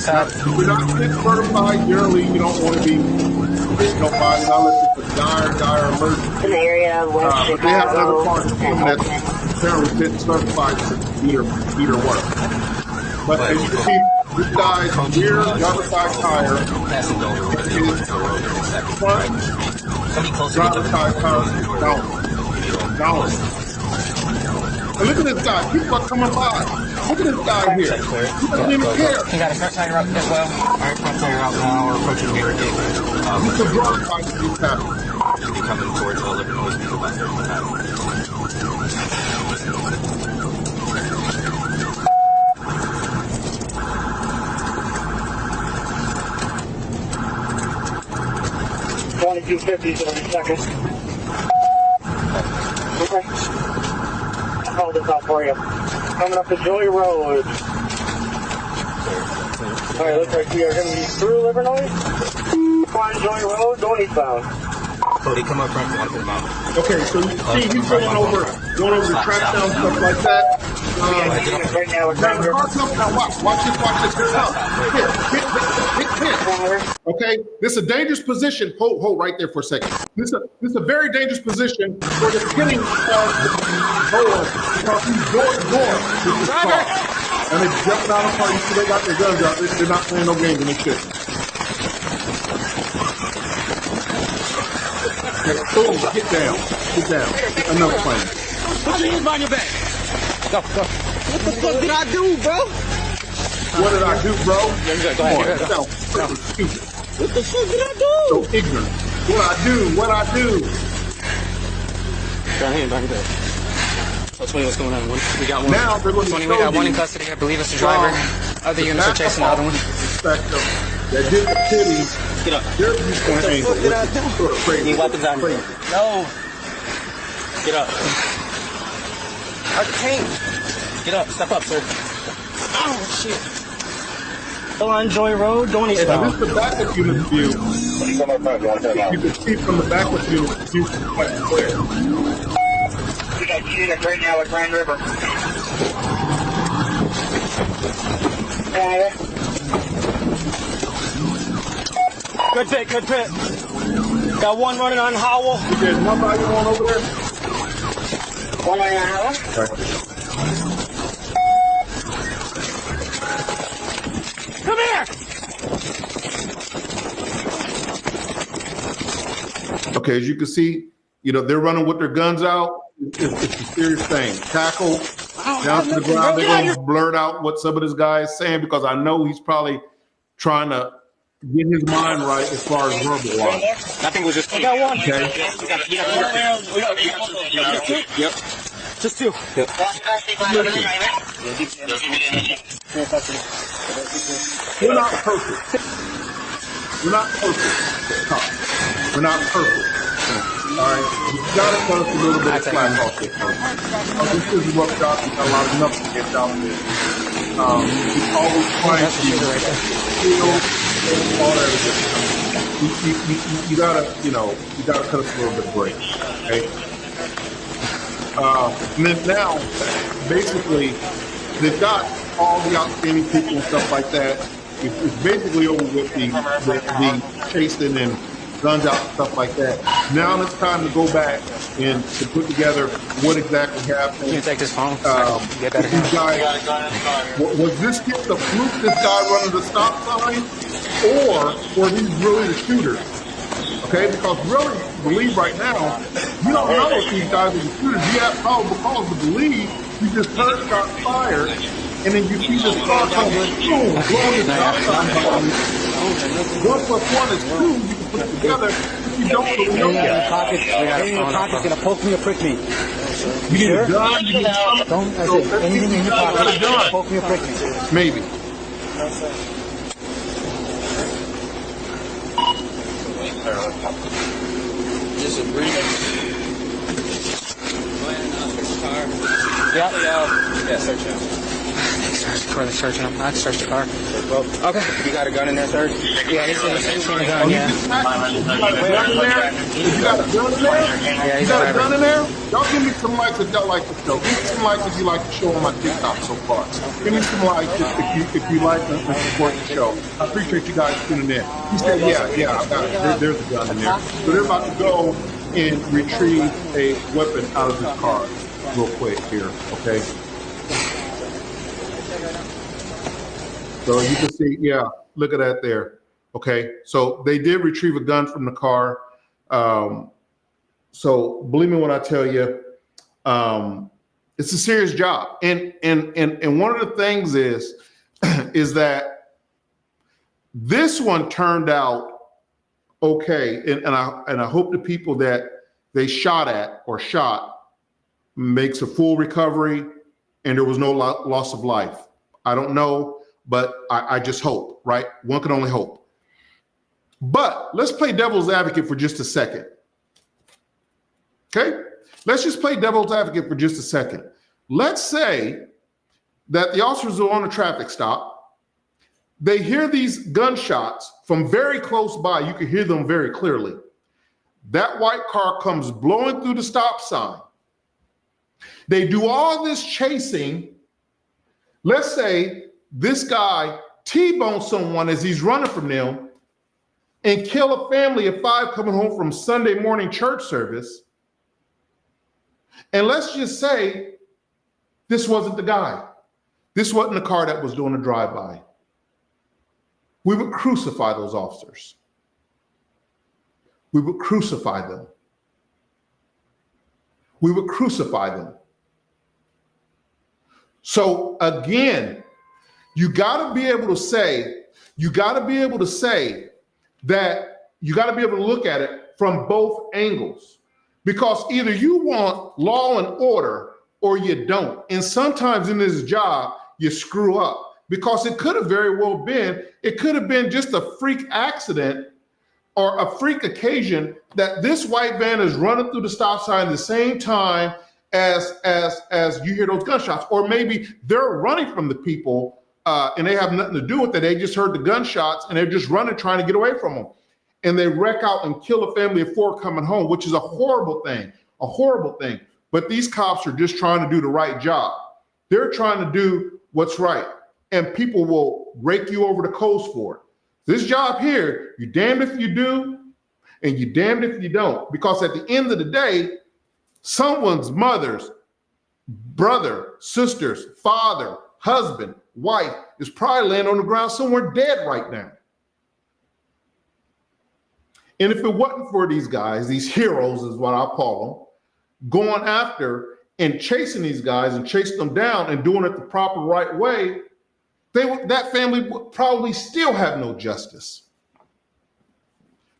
Now, you're not fit certified, generally you don't want to be hitting nobody unless it's a dire emergency. In the area of West But they have another Chicago part of them that's apparently fit certified to either work. But as you can see, this guy's rear driver's side tire is front driver's side tire down. And look at this guy. People are coming by. Look at this guy here. He doesn't even care. You got a front tire up as well? All right, front tire out now. We're approaching Beaver Gate. It's a broad side to this happening. Should be coming towards the living noise people back there. $22.50 every second. Okay. I'll call this out for you. Coming up to Joy Road. Alright, looks like we are going to be through Livernois. On Joy Road, going eastbound. Cody, come up front. Want to put him out. Okay, so you see he's going over the track down, stuff like that. Right now, it's Now watch this. Hit. Okay, this is a dangerous position. Hold right there for a second. This is a very dangerous position for the hitting door because he's door to door with this car. And they're jumping out of the car. You see they got their guns out. They're not playing no games in this shit. Okay, boom, get down. Enough playing. Put your hands behind your back. Go. What the fuck did I do, bro? What did I do, bro? Go ahead. Sound freaking stupid. What the fuck did I do? So ignorant. What I do? Got hand behind your back. So tell me what's going on. We got one. Now they're going to 20, we got one in custody. I believe it's the driver. Other units are chasing the other one. That did the pity. Get up. Their viewpoint angle. What did I do? Crazy. Need weapons on you. No. Get up. I can't. Get up. Step up, sir. Oh, shit. Still on Joy Road, going And eastbound. this is the backup unit view. You can see from the backup unit view quite clear. We got units right now at Grand River. Good pit. Got one running on Howell. There's one by you on over there. One right now. Come here! Okay, as you can see, they're running with their guns out. It's a serious thing. Tackle down to the ground. They're going to blurt out what some of this guy is saying because I know he's probably trying to get his mind right as far as verbal wise. Nothing was just. I got one. Okay. Yep. Just two. Yep. We're not perfect. We're not perfect. All right. You got to cut us a little bit of slack off this. This is a rough job. You got a lot of numbers to get down there. He's always trying to all that. You gotta cut us a little bit of break. Okay. And then now, basically, they've got all the outstanding people and stuff like that. It's basically over with the chasing and guns out and stuff like that. Now it's time to go back and to put together what exactly happened. You can take this phone. Get that These guys, was this just a fluke, this guy running the stop sign, or were these really the shooters? Okay, because really, believe right now, you don't know if these guys are the shooters. You have probable cause to believe. You just heard shots fired, and then you see this car come boom, blowing the stop sign behind you. 1 plus 1 is 2. You can put it together. If you don't really know that. Anything in your pocket's gonna poke me or prick me. You need a gun. You need something. Don't. I said anything in your pocket gonna poke me or prick me. Maybe. Just a brief. Yeah. Yeah, search him. Further searching him. I searched the car. Okay. You got a gun in there, sir? Yeah, he's got a gun. Yeah. You got a gun in there? You got a gun in there? Yeah, You got a gun in there? Y'all give me some likes if y'all like the show. Give me some likes if you like the show on my TikTok so far. Give me some likes if you like and support the show. I appreciate you guys tuning in. He said, yeah, I got it. There's a gun in there. So they're about to go and retrieve a weapon out of this car real quick here, okay? So you can see, yeah, look at that there. Okay, so they did retrieve a gun from the car. So believe me when I tell you, it's a serious job. And one of the things is that this one turned out okay. And I hope the people that they shot makes a full recovery and there was no loss of life. I don't know. But I just hope, right? One can only hope. But let's play devil's advocate for just a second. Okay? Let's just play devil's advocate for just a second. Let's say that the officers are on a traffic stop. They hear these gunshots from very close by. You can hear them very clearly. That white car comes blowing through the stop sign. They do all this chasing. Let's say this guy T-bones someone as he's running from them and kill a family of 5 coming home from Sunday morning church service. And let's just say this wasn't the guy. This wasn't the car that was doing a drive-by. We would crucify those officers. We would crucify them. We would crucify them. So again, you got to be able to say that you got to be able to look at it from both angles, because either you want law and order or you don't. And sometimes in this job, you screw up, because it could have very well been, it could have been just a freak accident or a freak occasion that this white van is running through the stop sign at the same time as you hear those gunshots. Or maybe they're running from the people and they have nothing to do with it. They just heard the gunshots and they're just running, trying to get away from them. And they wreck out and kill a family of 4 coming home, which is a horrible thing. But these cops are just trying to do the right job. They're trying to do what's right. And people will rake you over the coals for it. This job here, you're damned if you do and you're damned if you don't. Because at the end of the day, someone's mother's brother, sisters, father, husband, wife is probably laying on the ground somewhere dead right now. And if it wasn't for these guys, these heroes is what I call them, going after and chasing these guys and chasing them down and doing it the proper right way, that family would probably still have no justice.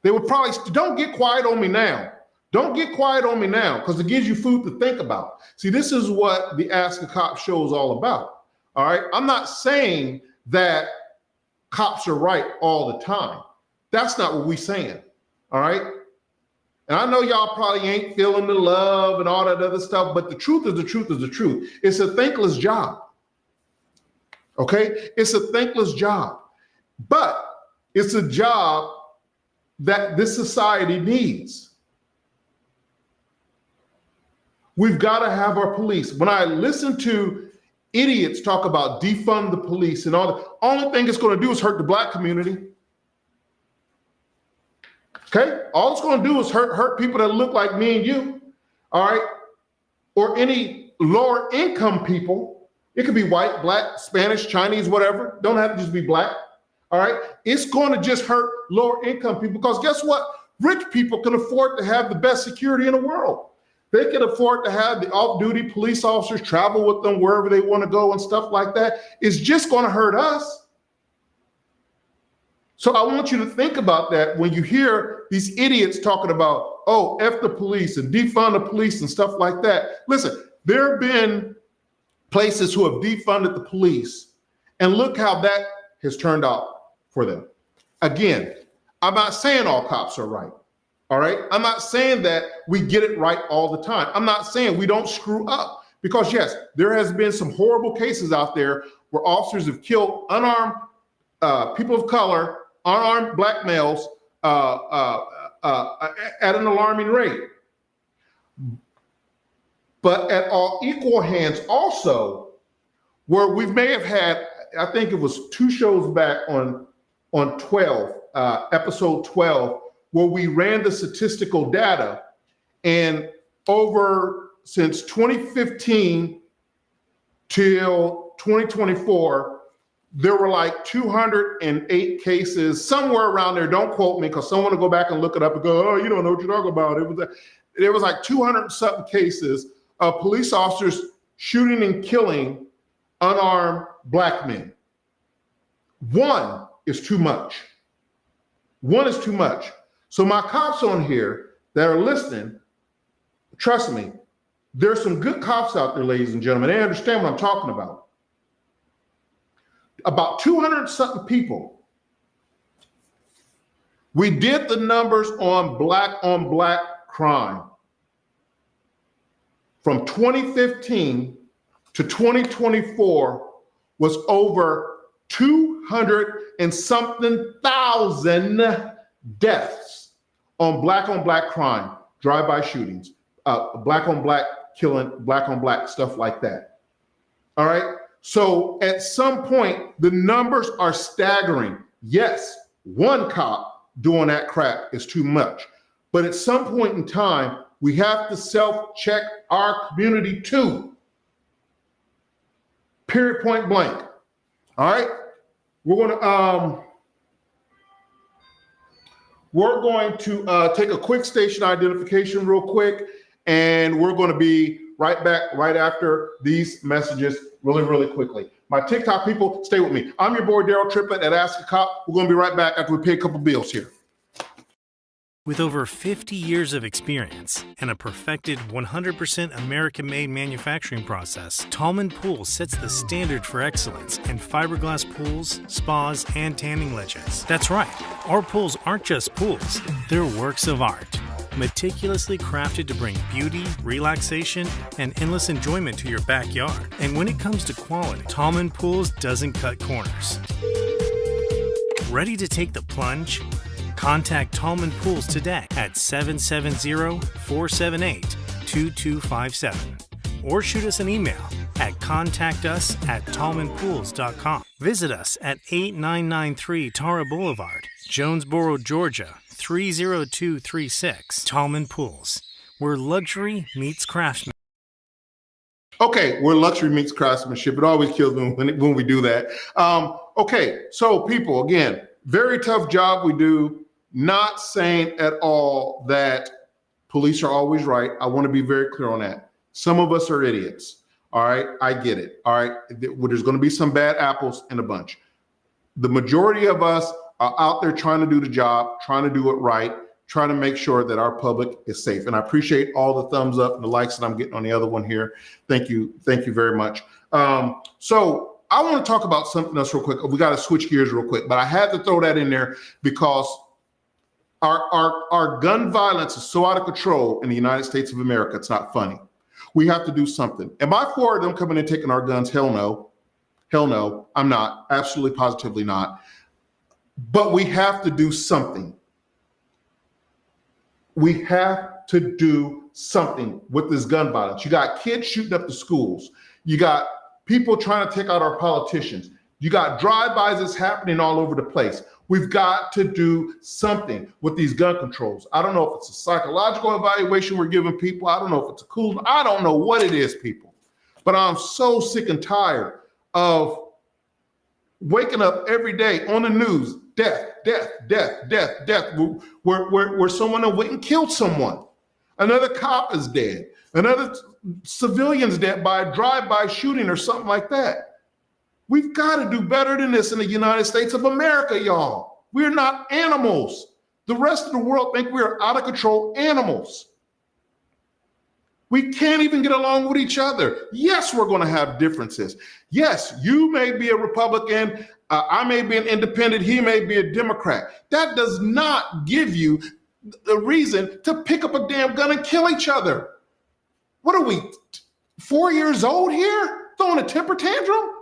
They would probably, don't get quiet on me now. Don't get quiet on me now, because it gives you food to think about. See, this is what the Ask a Cop show is all about. All right. I'm not saying that cops are right all the time. That's not what we're saying. All right. And I know y'all probably ain't feeling the love and all that other stuff, but the truth is the truth is the truth. It's a thankless job. Okay. It's a thankless job, but it's a job that this society needs. We've got to have our police. When I listen to idiots talk about defund the police and all, the only thing it's going to do is hurt the black community. Okay? All it's going to do is hurt people that look like me and you. All right? Or any lower income people. It could be white, black, Spanish, Chinese, whatever. Don't have to just be black. All right? It's going to just hurt lower income people because guess what? Rich people can afford to have the best security in the world. They can afford to have the off-duty police officers travel with them wherever they want to go and stuff like that. It's just going to hurt us. So I want you to think about that when you hear these idiots talking about, oh, F the police and defund the police and stuff like that. Listen, there have been places who have defunded the police, and look how that has turned out for them. Again, I'm not saying all cops are right. All right. I'm not saying that we get it right all the time. I'm not saying we don't screw up because yes, there has been some horrible cases out there where officers have killed unarmed people of color, unarmed black males at an alarming rate. But at all equal hands also, where we may have had, I think it was 2 shows back on 12, episode 12, where we ran the statistical data, and over since 2015 till 2024, there were like 208 cases, somewhere around there. Don't quote me because someone will go back and look it up and go, oh, you don't know what you're talking about. It was like 200 something cases of police officers shooting and killing unarmed black men. One is too much. One is too much. So my cops on here that are listening, trust me, there's some good cops out there, ladies and gentlemen. They understand what I'm talking about. About 200 something people. We did the numbers on black crime. From 2015 to 2024 was over 200 and something thousand deaths on black crime, drive-by shootings, black on black killing, black on black, stuff like that. All right. So at some point, the numbers are staggering. Yes, one cop doing that crap is too much. But at some point in time, we have to self-check our community too. Period, point blank. All right. We're going to take a quick station identification real quick, and we're going to be right back right after these messages really quickly. My TikTok people, stay with me. I'm your boy, Daryl Triplett at Ask a Cop. We're going to be right back after we pay a couple bills here. With over 50 years of experience and a perfected 100% American-made manufacturing process, Tallman Pools sets the standard for excellence in fiberglass pools, spas, and tanning ledges. That's right, our pools aren't just pools, they're works of art. Meticulously crafted to bring beauty, relaxation, and endless enjoyment to your backyard. And when it comes to quality, Tallman Pools doesn't cut corners. Ready to take the plunge? Contact Tallman Pools today at 770-478-2257 or shoot us an email at contactus@tallmanpools.com. Visit us at 8993 Tara Boulevard, Jonesboro, Georgia 30236. Tallman Pools, where luxury meets craftsmanship. Okay, where luxury meets craftsmanship. It always kills me when we do that. Okay, so people, again, very tough job we do. Not saying at all that police are always right. I want to be very clear on that. Some of us are idiots. All right, I get it. All right, there's going to be some bad apples in a bunch. The majority of us are out there trying to do the job, trying to do it right, trying to make sure that our public is safe. And I appreciate all the thumbs up and the likes that I'm getting on the other one here. Thank you very much. So I want to talk about something else real quick. We got to switch gears real quick, but I had to throw that in there because our gun violence is so out of control in the United States of America. It's not funny. We have to do something. Am I for them coming and taking our guns? Hell no. Hell no. I'm not. Absolutely, positively not. But we have to do something. We have to do something with this gun violence. You got kids shooting up the schools. You got people trying to take out our politicians. You got drive-bys that's happening all over the place. We've got to do something with these gun controls. I don't know if it's a psychological evaluation we're giving people. I don't know if it's a cool, I don't know what it is, people. But I'm so sick and tired of waking up every day on the news, death, where someone went and killed someone. Another cop is dead. Another civilian's dead by a drive-by shooting or something like that. We've got to do better than this in the United States of America, y'all. We're not animals. The rest of the world think we're out of control animals. We can't even get along with each other. Yes, we're going to have differences. Yes, you may be a Republican, I may be an independent, he may be a Democrat. That does not give you the reason to pick up a damn gun and kill each other. What are we, 4 years old here? Throwing a temper tantrum?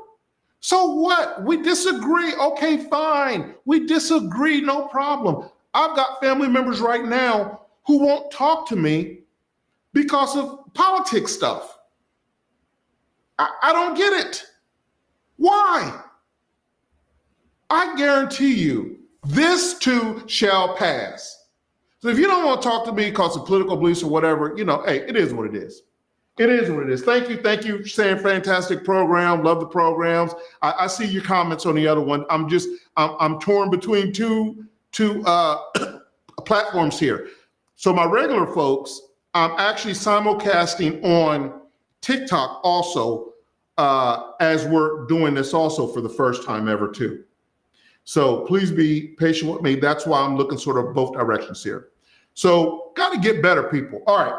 So what? We disagree. Okay, fine. We disagree, no problem. I've got family members right now who won't talk to me because of politics stuff. I don't get it. Why? I guarantee you, this too shall pass. So if you don't want to talk to me because of political beliefs or whatever, hey, it is what it is. It is what it is. Thank you, saying fantastic program. Love the programs. I see your comments on the other one. I'm torn between two platforms here. So my regular folks, I'm actually simulcasting on TikTok also as we're doing this also for the first time ever too. So please be patient with me. That's why I'm looking sort of both directions here. So got to get better, people. All right.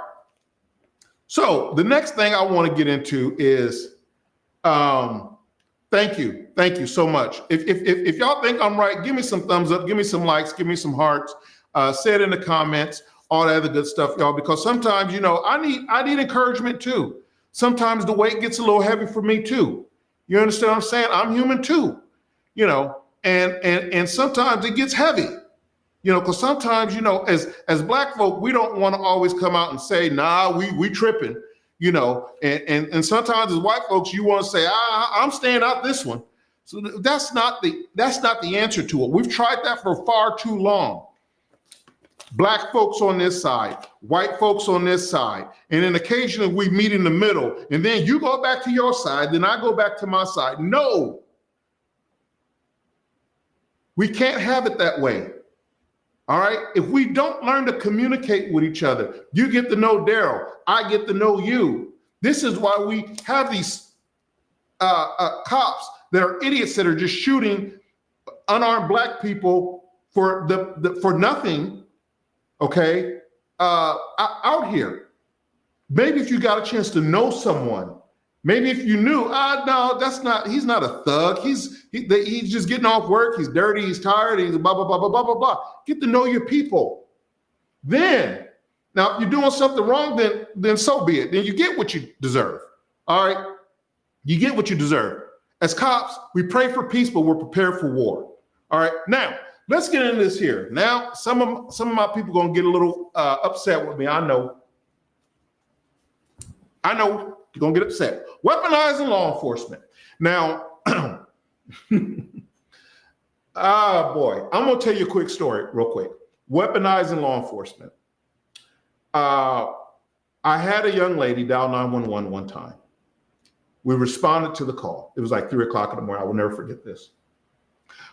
So the next thing I want to get into is, thank you so much. If y'all think I'm right, give me some thumbs up, give me some likes, give me some hearts, say it in the comments, all that other good stuff, y'all, because sometimes, I need encouragement too. Sometimes the weight gets a little heavy for me too. You understand what I'm saying? I'm human too, and sometimes it gets heavy. Because sometimes, as Black folk, we don't want to always come out and say, nah, we tripping, and sometimes as white folks, you want to say, I'm staying out this one. So that's not the answer to it. We've tried that for far too long. Black folks on this side, white folks on this side, and then occasionally we meet in the middle, and then you go back to your side, then I go back to my side. No, we can't have it that way. All right. If we don't learn to communicate with each other, you get to know Daryl, I get to know you. This is why we have these cops that are idiots that are just shooting unarmed Black people for nothing. Okay, out here. Maybe if you got a chance to know someone, maybe if you knew, no, he's not a thug. He's just getting off work. He's dirty. He's tired. He's blah, blah, blah, blah, blah, blah, blah. Get to know your people. Then, now, if you're doing something wrong, then so be it. Then you get what you deserve. All right? You get what you deserve. As cops, we pray for peace, but we're prepared for war. All right? Now, let's get into this here. Now, some of my people are going to get a little upset with me. I know. You're going to get upset. Weaponizing law enforcement. Now, boy, I'm going to tell you a quick story real quick. Weaponizing law enforcement. I had a young lady dial 911 one time. We responded to the call. It was like 3 o'clock in the morning. I will never forget this.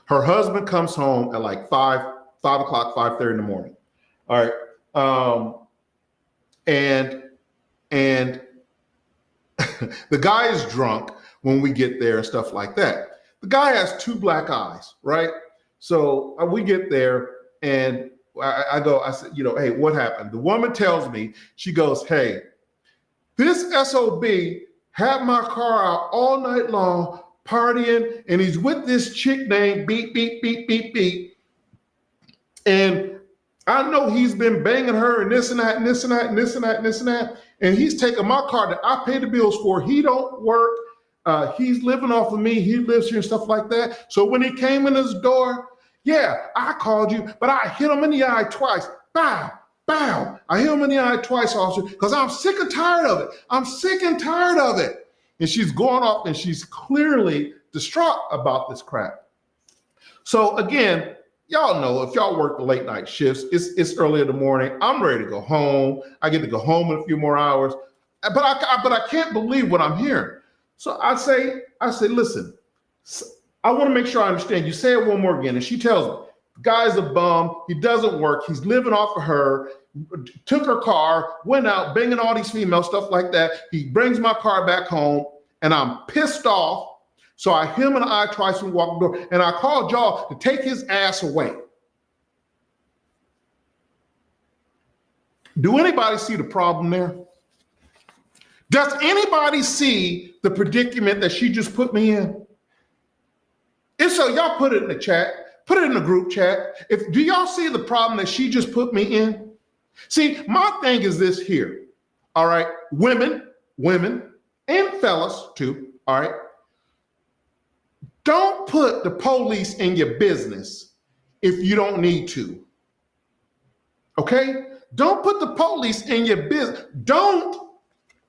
Her husband comes home at like 5 o'clock, 5:30 in the morning. All right. And the guy is drunk when we get there and stuff like that. The guy has 2 black eyes, right? So we get there and I said, hey, what happened? The woman tells me, she goes, hey, this SOB had my car out all night long partying, and he's with this chick named beep, beep, beep, beep, beep. And I know he's been banging her and this and that and this and that and this and that and this and that. And he's taking my car that I pay the bills for. He don't work. He's living off of me. He lives here and stuff like that. So when he came in his door, yeah, I called you, but I hit him in the eye twice. Bow, bow. I hit him in the eye twice, officer, because I'm sick and tired of it. I'm sick and tired of it. And she's going off and she's clearly distraught about this crap. So again, y'all know if y'all work the late night shifts, it's early in the morning. I'm ready to go home. I get to go home in a few more hours, but I can't believe what I'm hearing. So I say, listen, I want to make sure I understand. You say it one more again, and she tells me, the guy's a bum. He doesn't work. He's living off of her. Took her car, went out, banging all these females, stuff like that. He brings my car back home, and I'm pissed off. So I him and I twice we walk the door, and I called y'all to take his ass away. Do anybody see the problem there? Does anybody see the predicament that she just put me in? If so, y'all put it in the chat, put it in the group chat. Do y'all see the problem that she just put me in? See, my thing is this here, all right? Women, and fellas too, all right? Don't put the police in your business if you don't need to, okay? Don't put the police in your business. Don't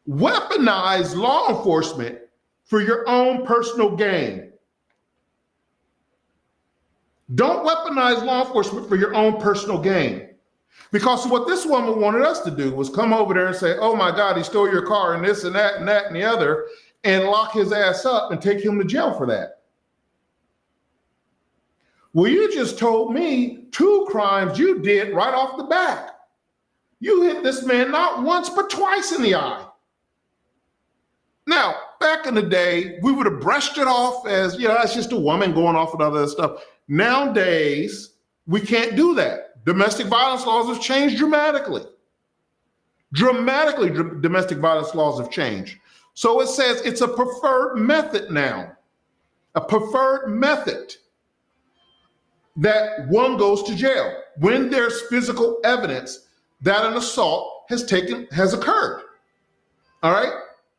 weaponize law enforcement for your own personal gain. Don't weaponize law enforcement for your own personal gain. Because what this woman wanted us to do was come over there and say, oh my God, he stole your car and this and that and that and the other, and lock his ass up and take him to jail for that. Well, you just told me 2 crimes you did right off the bat. You hit this man not once, but twice in the eye. Now, back in the day, we would have brushed it off as, that's just a woman going off and all that stuff. Nowadays, we can't do that. Domestic violence laws have changed dramatically. Domestic violence laws have changed. So it says it's a preferred method now. A preferred method that one goes to jail when there's physical evidence that an assault has occurred. All right?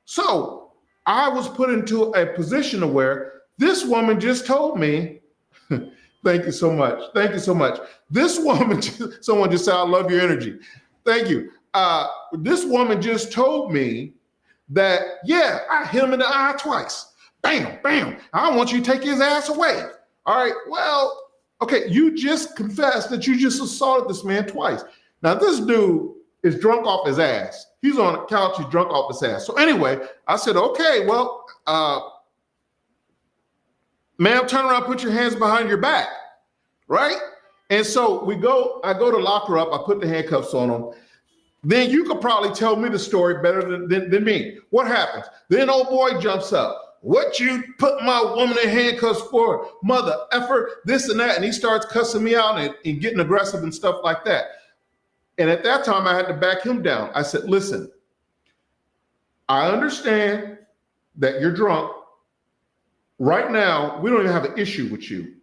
So I was put into a position where this woman just told me, thank you so much. Thank you so much. This woman, someone just said, I love your energy. Thank you. This woman just told me that, yeah, I hit him in the eye twice. Bam, bam. I want you to take his ass away. All right, well, okay, you just confessed that you just assaulted this man twice. Now, this dude is drunk off his ass. He's on the couch, he's drunk off his ass. So anyway, I said, okay, well, ma'am, turn around, put your hands behind your back, right? And so I go to lock her up, I put the handcuffs on him. Then you could probably tell me the story better than me. What happens? Then old boy jumps up. What you put my woman in handcuffs for, mother effer, this and that. And he starts cussing me out and getting aggressive and stuff like that. And at that time, I had to back him down. I said, listen, I understand that you're drunk. Right now, we don't even have an issue with you.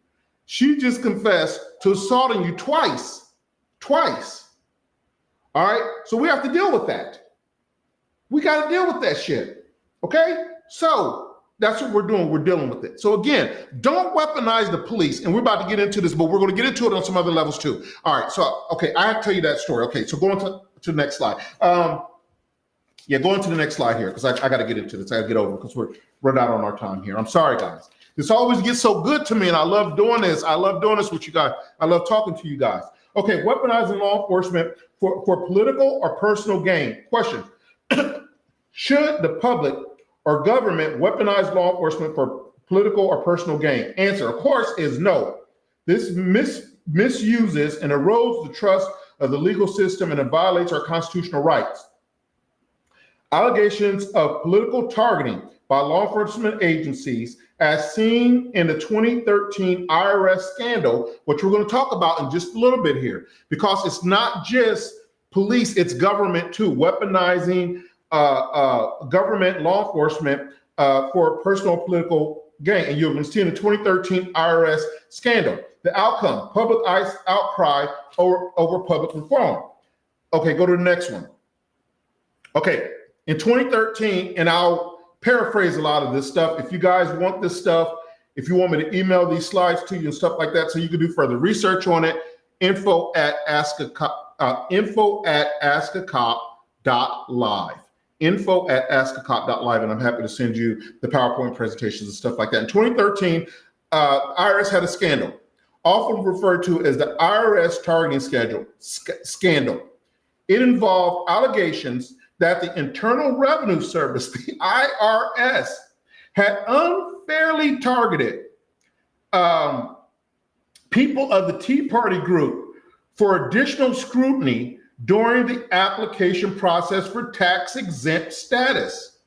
She just confessed to assaulting you twice. All right, so we have to deal with that. We got to deal with that shit, okay? So that's what we're doing. We're dealing with it. So again, don't weaponize the police. And we're about to get into this, but we're going to get into it on some other levels too. All right, so, okay, I have to tell you that story. Okay, so going to the next slide. Going to the next slide here, because I got to get into this. I got to get over because we're running out on our time here. I'm sorry, guys. This always gets so good to me, and I love doing this. I love doing this with you guys. I love talking to you guys. Okay, weaponizing law enforcement for political or personal gain. Question: should the public or government weaponize law enforcement for political or personal gain? Answer, of course, is no. This misuses and erodes the trust of the legal system, and it violates our constitutional rights. Allegations of political targeting by law enforcement agencies, as seen in the 2013 IRS scandal, which we're going to talk about in just a little bit here, because it's not just police, it's government too, weaponizing government law enforcement for personal political gain. And you're going to see in the 2013 IRS scandal, the outcome, public outcry over public reform. Okay, go to the next one. Okay, in 2013, and I'll paraphrase a lot of this stuff. If you guys want this stuff, if you want me to email these slides to you and stuff like that, so you can do further research on it, info at askacop.live. Info at askacop.live, and I'm happy to send you the PowerPoint presentations and stuff like that. In 2013, IRS had a scandal often referred to as the IRS targeting scandal. It involved allegations that the Internal Revenue Service, the IRS, had unfairly targeted people of the Tea Party group for additional scrutiny during the application process for tax-exempt status.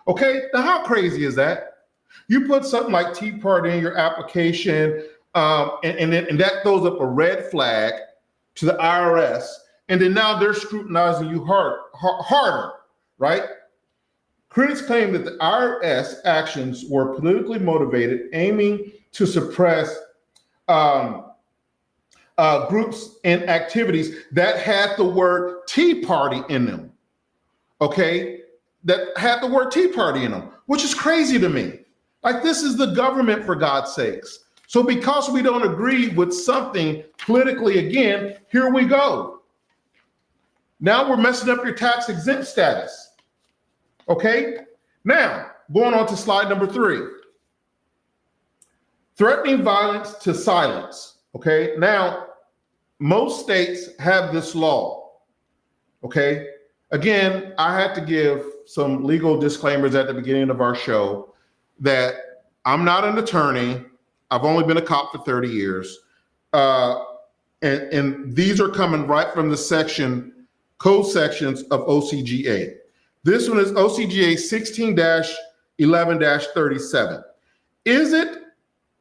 Okay, now how crazy is that? You put something like Tea Party in your application, and that throws up a red flag to the IRS, and then now they're scrutinizing you harder, right? Critics claim that the IRS actions were politically motivated, aiming to suppress groups and activities that had the word Tea Party in them, okay? That had the word Tea Party in them, which is crazy to me. Like, this is the government, for God's sakes. So because we don't agree with something politically, again, here we go. Now we're messing up your tax exempt status. Okay? Now, going on to slide number 3. Threatening violence to silence. Okay? Now, most states have this law. Okay? Again, I had to give some legal disclaimers at the beginning of our show that I'm not an attorney. I've only been a cop for 30 years. And these are coming right from the code sections of OCGA. This one is OCGA 16-11-37. Is it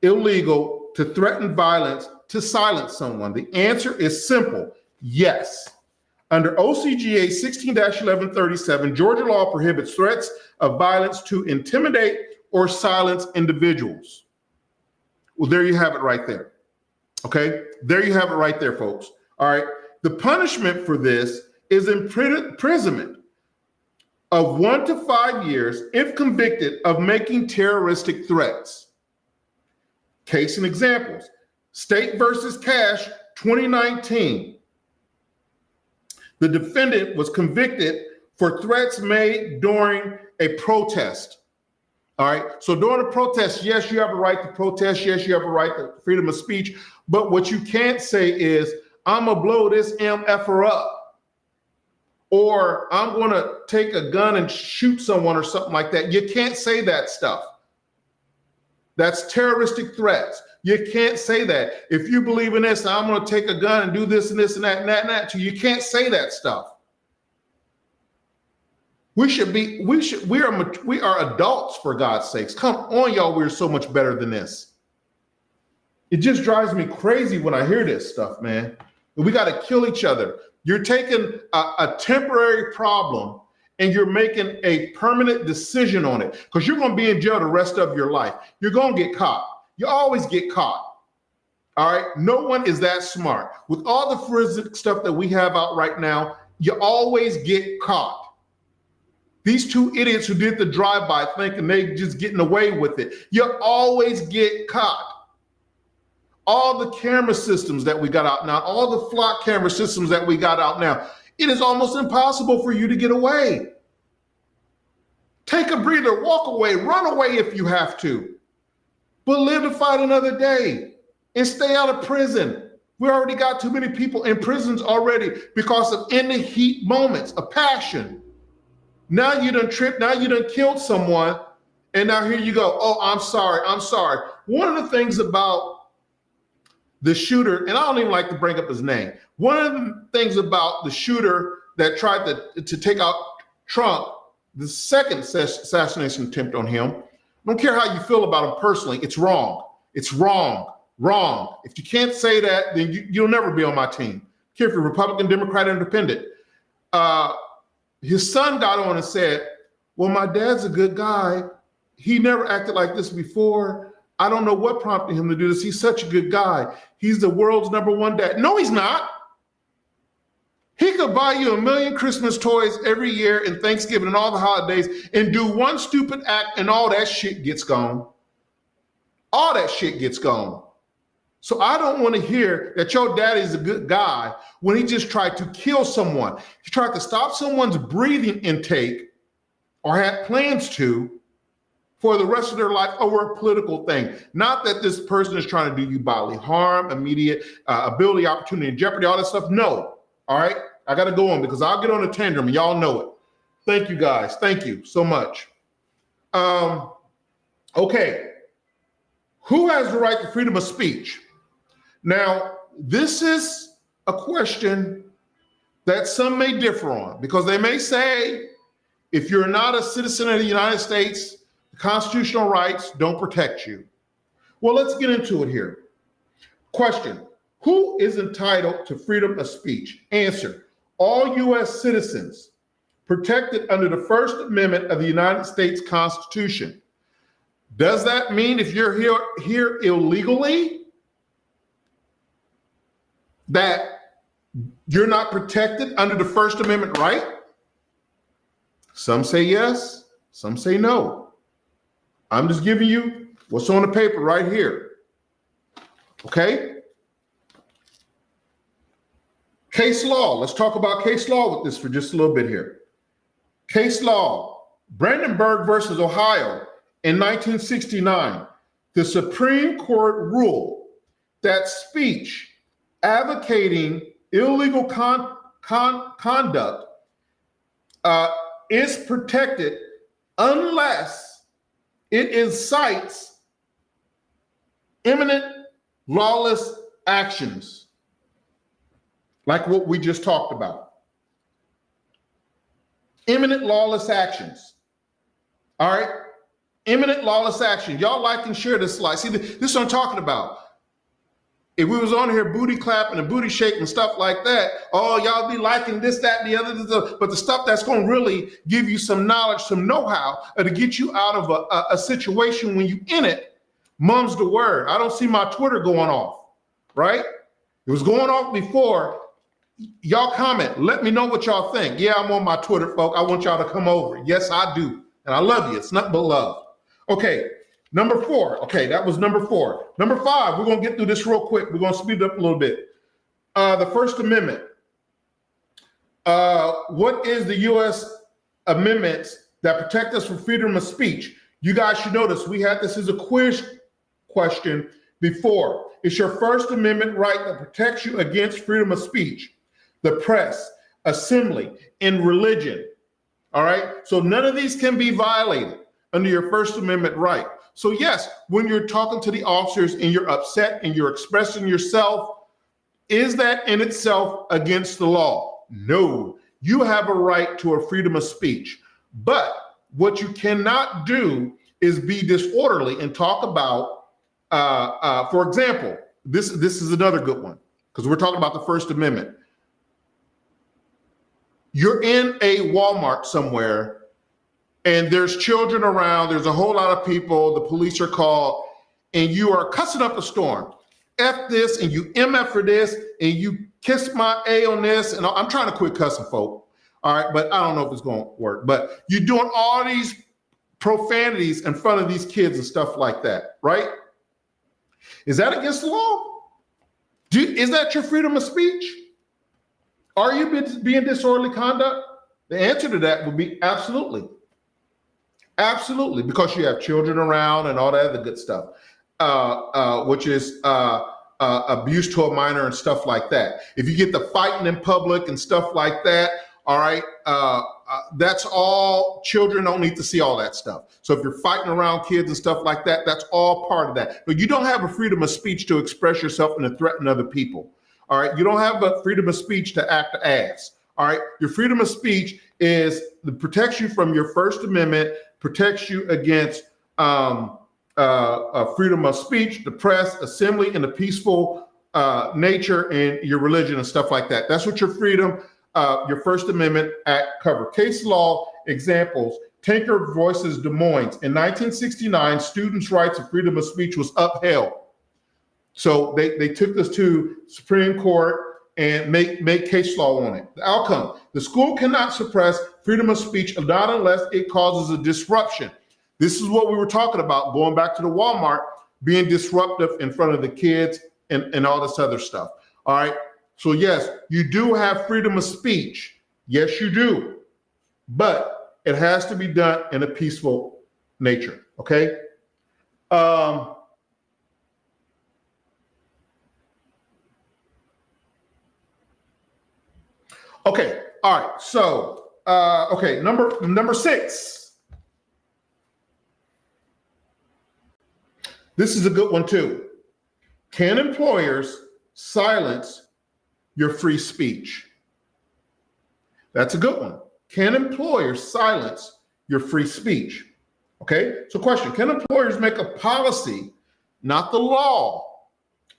illegal to threaten violence to silence someone? The answer is simple, yes. Under OCGA 16-11-37, Georgia law prohibits threats of violence to intimidate or silence individuals. Well, there you have it right there. Okay, there you have it right there, folks. All right, the punishment for this is imprisonment of 1 to 5 years if convicted of making terroristic threats. Case and examples: State versus Cash, 2019. The defendant was convicted for threats made during a protest. All right, so during a protest, yes, you have a right to protest. Yes, you have a right to freedom of speech. But what you can't say is, I'm gonna blow this MFer up, or I'm gonna take a gun and shoot someone or something like that. You can't say that stuff. That's terroristic threats. You can't say that. If you believe in this, I'm gonna take a gun and do this and this and that and that and that to you. You can't say that stuff. We are adults, for God's sakes. Come on, y'all, we're so much better than this. It just drives me crazy when I hear this stuff, man. We got to kill each other. You're taking a temporary problem and you're making a permanent decision on it, because you're going to be in jail the rest of your life. You're going to get caught. You always get caught. All right. No one is that smart. With all the forensic stuff that we have out right now, you always get caught. These two idiots who did the drive-by thinking they just getting away with it, you always get caught. All the camera systems that we got out now, all the flock camera systems that we got out now, it is almost impossible for you to get away. Take a breather, walk away, run away if you have to, but live to fight another day and stay out of prison. We already got too many people in prisons already because of in the heat moments of passion. Now you done tripped, now you done killed someone, and now here you go, oh, I'm sorry. One of the things about the shooter, and I don't even like to bring up his name, one of the things about the shooter that tried to take out Trump, the second assassination attempt on him, I don't care how you feel about him personally, it's wrong. It's wrong. If you can't say that, then you'll never be on my team. I care if you're Republican, Democrat, Independent. His son got on and said, well, my dad's a good guy. He never acted like this before. I don't know what prompted him to do this. He's such a good guy. He's the world's #1 dad. No, he's not. He could buy you 1 million Christmas toys every year and Thanksgiving and all the holidays and do one stupid act and all that shit gets gone. All that shit gets gone. So I don't want to hear that your daddy's a good guy when he just tried to kill someone. He tried to stop someone's breathing intake or had plans to for the rest of their life over a political thing. Not that this person is trying to do you bodily harm, immediate ability, opportunity, and jeopardy, all that stuff. No. All right. I got to go on because I'll get on a tantrum and y'all know it. Thank you guys. Thank you so much. Okay. Who has the right to freedom of speech? Now, this is a question that some may differ on because they may say, if you're not a citizen of the United States, the constitutional rights don't protect you. Well, let's get into it here. Question, who is entitled to freedom of speech? Answer, all U.S. citizens protected under the First Amendment of the United States Constitution. Does that mean if you're here illegally, that you're not protected under the First Amendment right? Some say yes, some say no. I'm just giving you what's on the paper right here. Okay? Case law. Let's talk about case law with this for just a little bit here. Case law. Brandenburg versus Ohio in 1969. The Supreme Court ruled that speech advocating illegal conduct is protected unless it incites imminent lawless actions, like what we just talked about. Imminent lawless actions. All right? Imminent lawless action. Y'all like and share this slide. See, this is what I'm talking about. If we was on here booty clapping and booty shaking and stuff like that, oh, y'all be liking this, that, and the other. But the stuff that's going to really give you some knowledge, some know-how to get you out of a situation when you in it, mum's the word. I don't see my Twitter going off, right? It was going off before. Y'all comment. Let me know what y'all think. Yeah, I'm on my Twitter, folk. I want y'all to come over. Yes, I do. And I love you. It's nothing but love. Okay. Number 4. Okay, that was number 4. Number 5, we're going to get through this real quick. We're going to speed it up a little bit. The First Amendment. What is the U.S. amendments that protect us from freedom of speech? You guys should know this. We had this as a quiz question before. It's your First Amendment right that protects you against freedom of speech, the press, assembly, and religion. All right? So none of these can be violated under your First Amendment right. So yes, when you're talking to the officers and you're upset and you're expressing yourself, is that in itself against the law? No, you have a right to a freedom of speech. But what you cannot do is be disorderly and talk about, for example, this is another good one because we're talking about the First Amendment. You're in a Walmart somewhere and there's children around, there's a whole lot of people, the police are called, and you are cussing up a storm. F this, and you MF for this, and you kiss my A on this, and I'm trying to quit cussing, folk. All right, but I don't know if it's going to work. But you're doing all these profanities in front of these kids and stuff like that, right? Is that against the law? Is that your freedom of speech? Are you being disorderly conduct? The answer to that would be absolutely. Absolutely, because you have children around and all that other good stuff, which is abuse to a minor and stuff like that. If you get the fighting in public and stuff like that, all right, that's all. Children don't need to see all that stuff. So if you're fighting around kids and stuff like that, that's all part of that. But you don't have a freedom of speech to express yourself and to threaten other people. All right, you don't have a freedom of speech to act ass. All right, your freedom of speech is that protects you from your First Amendment, protects you against freedom of speech, the press, assembly, and the peaceful nature and your religion and stuff like that. That's what your freedom, your First Amendment Act cover. Case law examples, Tinker versus Des Moines. In 1969, students' rights and freedom of speech was upheld. So they took this to Supreme Court and make case law on it. The outcome, the school cannot suppress freedom of speech not unless it causes a disruption. This is what we were talking about, going back to the Walmart, being disruptive in front of the kids and all this other stuff. All right. So yes, you do have freedom of speech. Yes, you do. But it has to be done in a peaceful nature. Okay. Okay. All right. So, okay. Number 6. This is a good one too. Can employers silence your free speech? That's a good one. Can employers silence your free speech? Okay. So, question: can employers make a policy, not the law,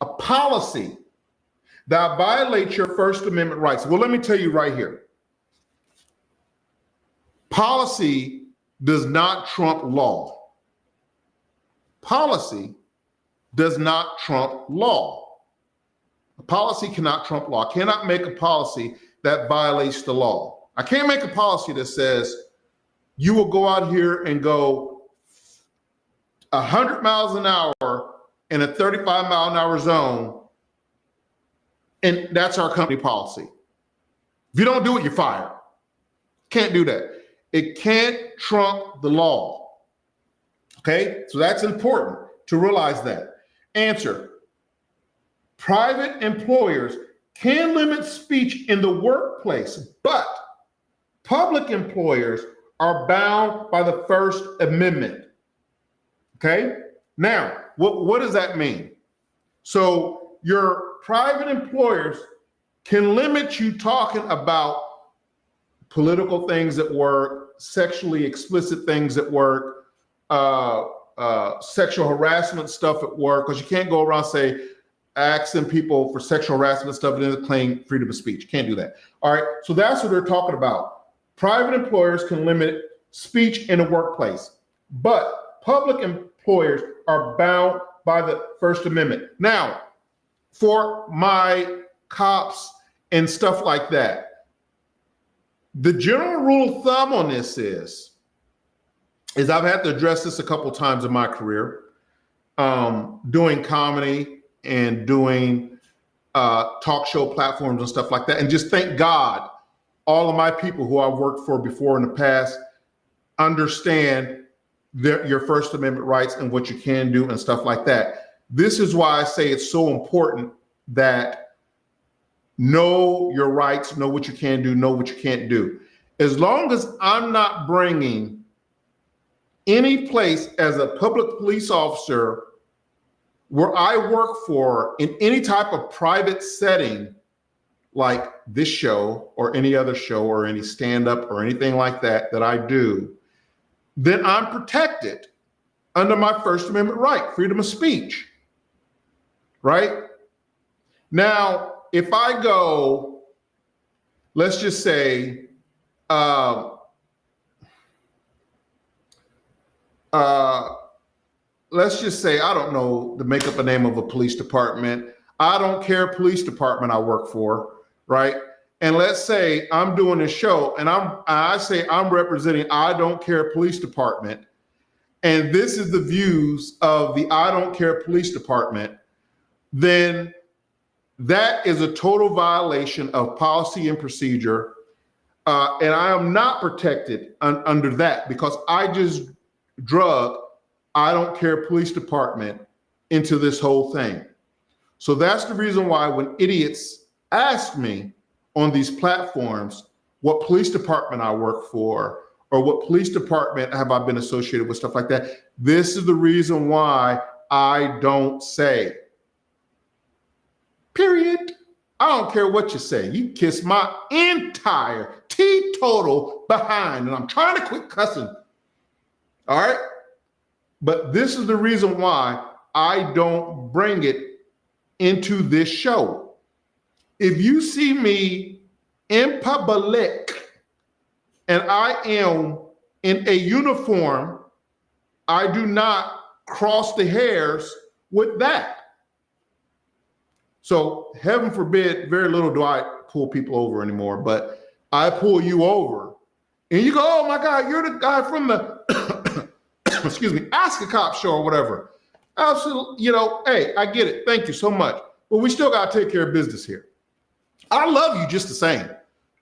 a policy that violates your First Amendment rights? Well, let me tell you right here. Policy does not trump law. Policy does not trump law. A policy cannot trump law. I cannot make a policy that violates the law. I can't make a policy that says you will go out here and go 100 miles an hour in a 35-mile-an-hour zone, and that's our company policy. If you don't do it, you're fired. Can't do that. It can't trump the law. Okay, so that's important to realize that. Answer: private employers can limit speech in the workplace, but public employers are bound by the First Amendment. Okay, now what does that mean? So your private employers can limit you talking about political things at work, sexually explicit things at work, sexual harassment stuff at work, because you can't go around asking people for sexual harassment stuff and then claim freedom of speech. Can't do that. All right. So that's what they're talking about. Private employers can limit speech in the workplace, but public employers are bound by the First Amendment. Now, for my cops and stuff like that, the general rule of thumb on this is I've had to address this a couple times in my career, doing comedy and doing talk show platforms and stuff like that. And just thank God, all of my people who I've worked for before in the past understand your First Amendment rights and what you can do and stuff like that. This is why I say it's so important that know your rights, know what you can do, know what you can't do. As long as I'm not bringing any place as a public police officer where I work for in any type of private setting, like this show or any other show or any stand-up or anything like that I do, then I'm protected under my First Amendment right, freedom of speech, right? Now, if I go, let's just say, I don't know, to make up a name of a police department, I don't care police department I work for, right? And let's say I'm doing a show and I say I'm representing I don't care police department, and this is the views of the I don't care police department, then that is a total violation of policy and procedure. And I am not protected under that because I just drug I don't care police department into this whole thing. So that's the reason why when idiots ask me on these platforms what police department I work for or what police department have I been associated with, stuff like that, this is the reason why I don't say. Period. I don't care what you say. You kiss my entire teetotal behind, and I'm trying to quit cussing. All right? But this is the reason why I don't bring it into this show. If you see me in public and I am in a uniform, I do not cross the hairs with that. So heaven forbid, very little do I pull people over anymore, but I pull you over and you go, oh my God, you're the guy from the, excuse me, Ask a Cop show or whatever. Absolutely, hey, I get it. Thank you so much. But we still got to take care of business here. I love you just the same.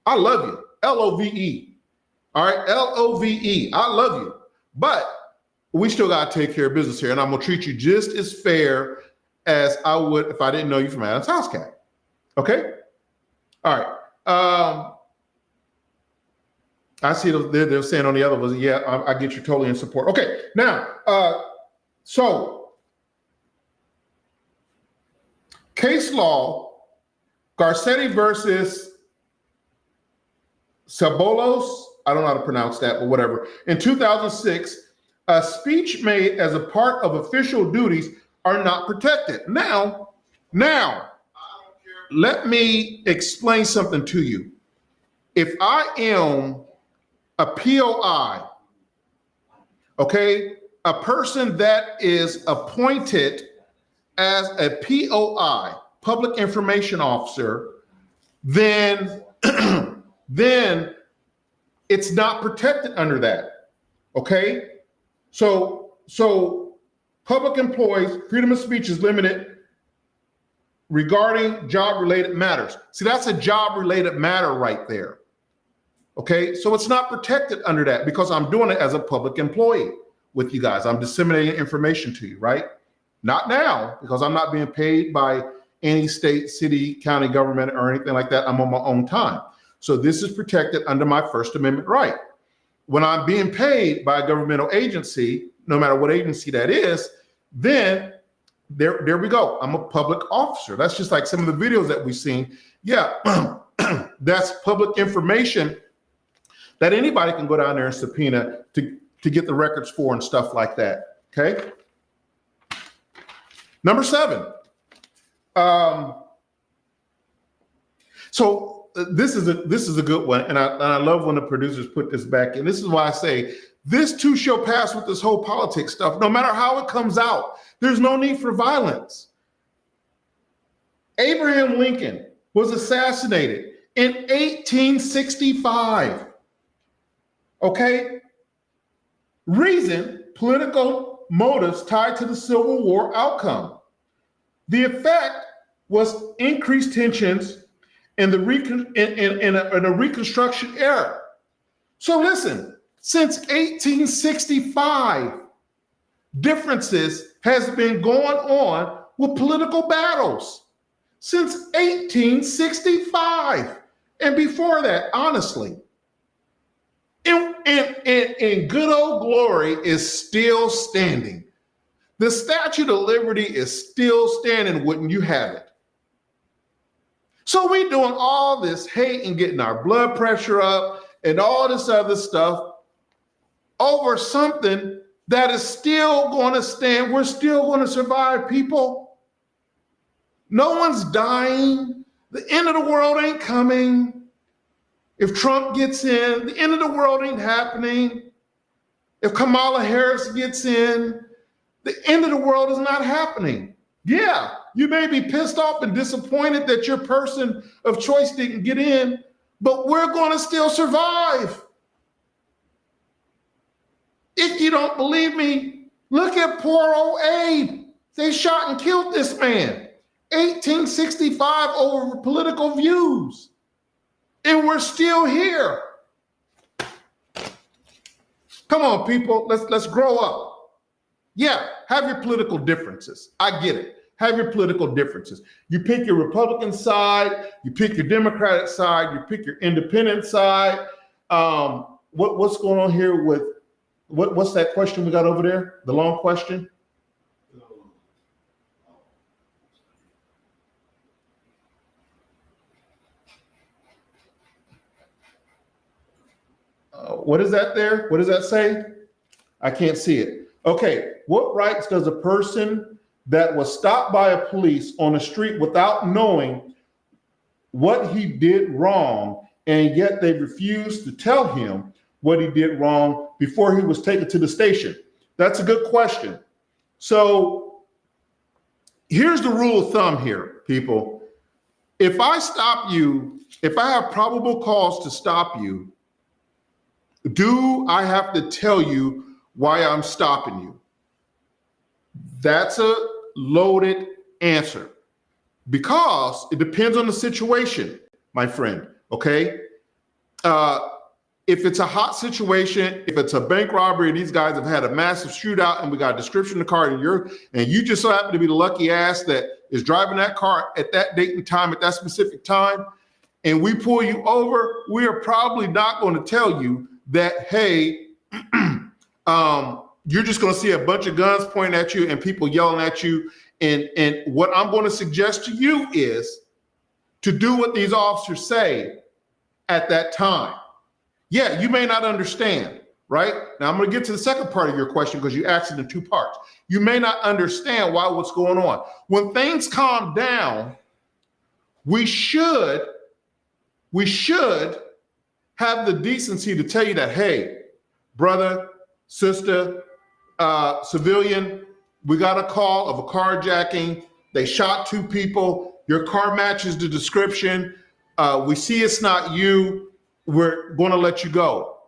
I love you. Love. All right, Love. I love you. But we still got to take care of business here. And I'm going to treat you just as fair as I would if I didn't know you from Adam's House Cat. Okay? All right. I see they're saying on the other ones, yeah, I get you totally in support. Okay, now, so case law, Garcetti versus Sabolos, I don't know how to pronounce that, but whatever. In 2006, a speech made as a part of official duties are not protected. Now, let me explain something to you. If I am a POI, okay, a person that is appointed as a POI, public information officer, then then it's not protected under that. Okay? So public employees, freedom of speech is limited regarding job-related matters. See, that's a job-related matter right there. Okay, so it's not protected under that because I'm doing it as a public employee with you guys. I'm disseminating information to you, right? Not now, because I'm not being paid by any state, city, county government or anything like that. I'm on my own time. So this is protected under my First Amendment right. When I'm being paid by a governmental agency, no matter what agency that is, then there we go. I'm a public officer. That's just like some of the videos that we've seen. Yeah, that's public information that anybody can go down there and subpoena to get the records for and stuff like that. Okay. Number 7. So this is a good one, and I love when the producers put this back in. This is why I say this too shall pass with this whole politics stuff. No matter how it comes out, there's no need for violence. Abraham Lincoln was assassinated in 1865. Okay? Reason, political motives tied to the Civil War outcome. The effect was increased tensions in the Reconstruction era. So listen, since 1865, differences has been going on with political battles. Since 1865. And before that, honestly. And good old glory is still standing. The Statue of Liberty is still standing, wouldn't you have it? So we doing all this hate and getting our blood pressure up and all this other stuff over something that is still going to stand. We're still going to survive, people. No one's dying. The end of the world ain't coming. If Trump gets in, the end of the world ain't happening. If Kamala Harris gets in, the end of the world is not happening. Yeah, you may be pissed off and disappointed that your person of choice didn't get in, but we're going to still survive. If you don't believe me, look at poor old Abe. They shot and killed this man. 1865 over political views. And we're still here. Come on, people, let's grow up. Yeah, have your political differences. I get it. Have your political differences. You pick your Republican side, you pick your Democratic side, you pick your independent side. What's going on here with what's that question we got over there? The long question? What is that there? What does that say? I can't see it. Okay, what rights does a person that was stopped by a police on the street without knowing what he did wrong, and yet they refused to tell him what he did wrong before he was taken to the station? That's a good question. So here's the rule of thumb here, people. If I stop you, if I have probable cause to stop you, do I have to tell you why I'm stopping you? That's a loaded answer because it depends on the situation, my friend, okay? if it's a hot situation, if it's a bank robbery, these guys have had a massive shootout and we got a description of the car and you just so happen to be the lucky ass that is driving that car at that date and time, at that specific time, and we pull you over, we are probably not going to tell you that, hey, you're just going to see a bunch of guns pointing at you and people yelling at you. And what I'm going to suggest to you is to do what these officers say at that time. Yeah, you may not understand, right? Now I'm going to get to the second part of your question because you asked it in two parts. You may not understand what's going on. When things calm down, we should have the decency to tell you that, hey, brother, sister, civilian, we got a call of a carjacking. They shot two people. Your car matches the description. We see it's not you. We're going to let you go.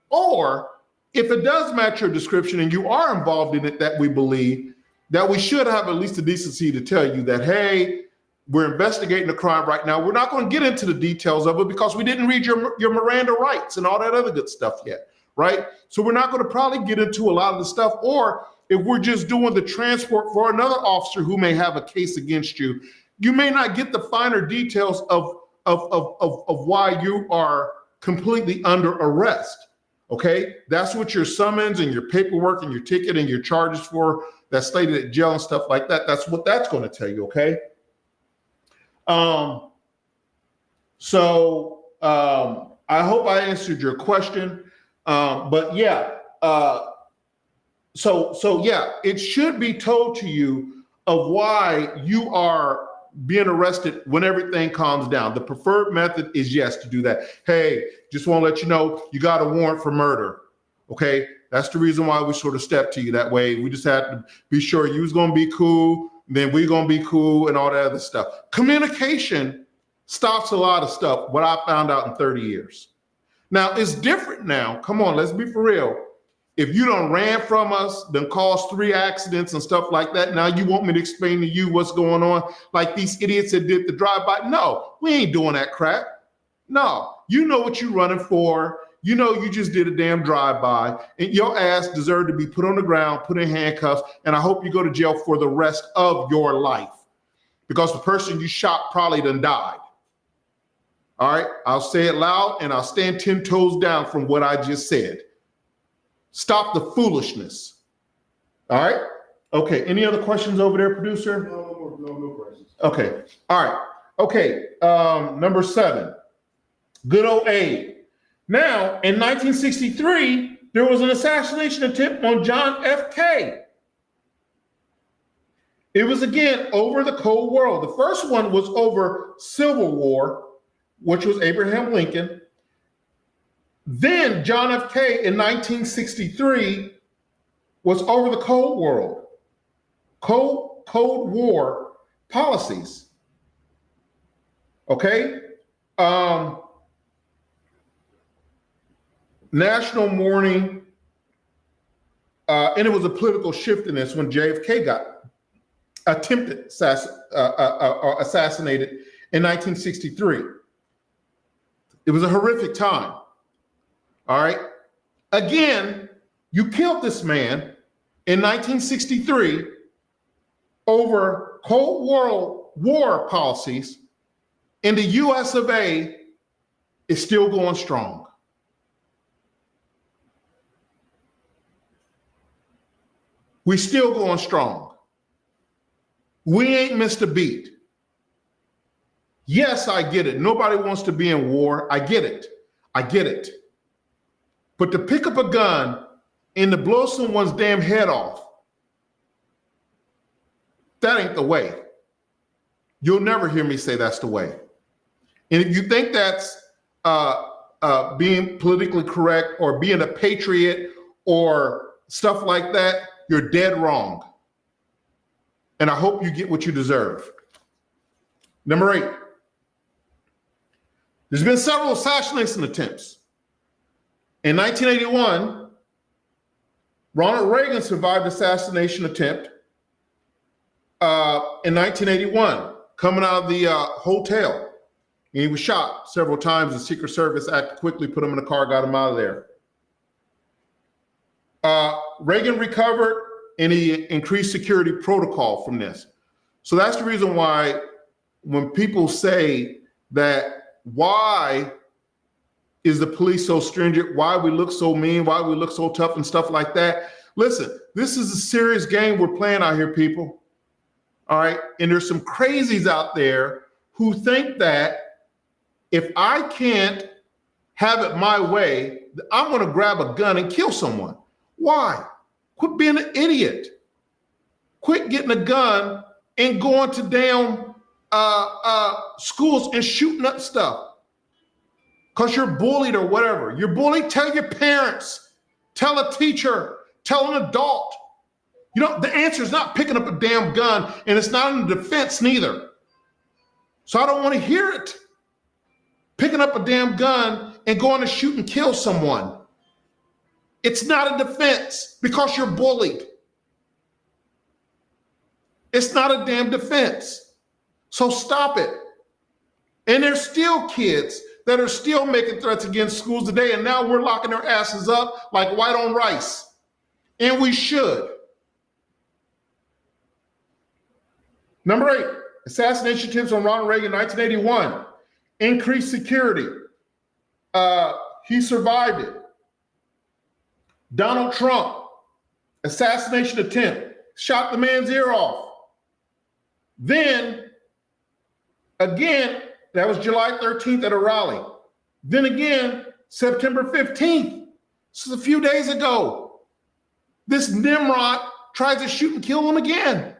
Or if it does match your description and you are involved in it, that we believe, that we should have at least the decency to tell you that, hey, we're investigating the crime right now. We're not going to get into the details of it because we didn't read your Miranda rights and all that other good stuff yet, right? So we're not going to probably get into a lot of the stuff. Or if we're just doing the transport for another officer who may have a case against you, you may not get the finer details of why you are completely under arrest. Okay, that's what your summons and your paperwork and your ticket and your charges for that's stated at jail and stuff like that. That's what that's going to tell you. Okay. I hope I answered your question. But yeah, so yeah, it should be told to you of why you are being arrested when everything calms down. The preferred method is, yes, to do that. Hey, just want to let you know you got a warrant for murder. Okay, that's the reason why we sort of stepped to you that way. We just had to be sure you was going to be cool, then we're going to be cool and all that other stuff. Communication stops a lot of stuff, what I found out in 30 years. Now, it's different now. Come on, let's be for real. If you done ran from us, then caused 3 accidents and stuff like that, now you want me to explain to you what's going on like these idiots that did the drive-by? No, we ain't doing that crap. No, you know what you're running for. You know you just did a damn drive-by and your ass deserved to be put on the ground, put in handcuffs, and I hope you go to jail for the rest of your life because the person you shot probably done died. All right, I'll say it loud and I'll stand 10 toes down from what I just said. Stop the foolishness. All right. Okay. Any other questions over there, producer? No questions. Okay. All right. Okay. Number 7. Good old Abe. Now, in 1963, there was an assassination attempt on John F. Kennedy. It was again over the Cold War. The first one was over Civil War, which was Abraham Lincoln. Then John F. Kennedy in 1963 was over the Cold War policies. Okay. National mourning. And it was a political shift in this when JFK got attempted assassinated in 1963. It was a horrific time. All right. Again, you killed this man in 1963 over Cold War policies, and the US of A is still going strong. We still going strong. We ain't missed a beat. Yes, I get it. Nobody wants to be in war. I get it. I get it. But to pick up a gun and to blow someone's damn head off, that ain't the way. You'll never hear me say that's the way. And if you think that's being politically correct or being a patriot or stuff like that, you're dead wrong. And I hope you get what you deserve. Number 8. There's been several assassination attempts. In 1981, Ronald Reagan survived assassination attempt in 1981, coming out of the hotel. And he was shot several times. The Secret Service acted quickly, put him in the car, got him out of there. Reagan recovered, and he increased security protocol from this. So that's the reason why when people say that, why is the police so stringent? Why we look so mean? Why we look so tough and stuff like that? Listen, this is a serious game we're playing out here, people. All right. And there's some crazies out there who think that if I can't have it my way, I'm going to grab a gun and kill someone. Why? Quit being an idiot. Quit getting a gun and going to damn schools and shooting up stuff because you're bullied or whatever. You're bullied, tell your parents, tell a teacher, tell an adult. You know, the answer is not picking up a damn gun, and it's not in defense neither. So I don't want to hear it. Picking up a damn gun and going to shoot and kill someone. It's not a defense because you're bullied. It's not a damn defense. So stop it. And there's still kids that are still making threats against schools today, and now we're locking their asses up like white on rice. And we should. Number 8, assassination attempts on Ronald Reagan, 1981. Increased security. He survived it. Donald Trump, assassination attempt, shot the man's ear off. Then, again, that was July 13th at a rally. Then again, September 15th. This is a few days ago. This Nimrod tries to shoot and kill him again.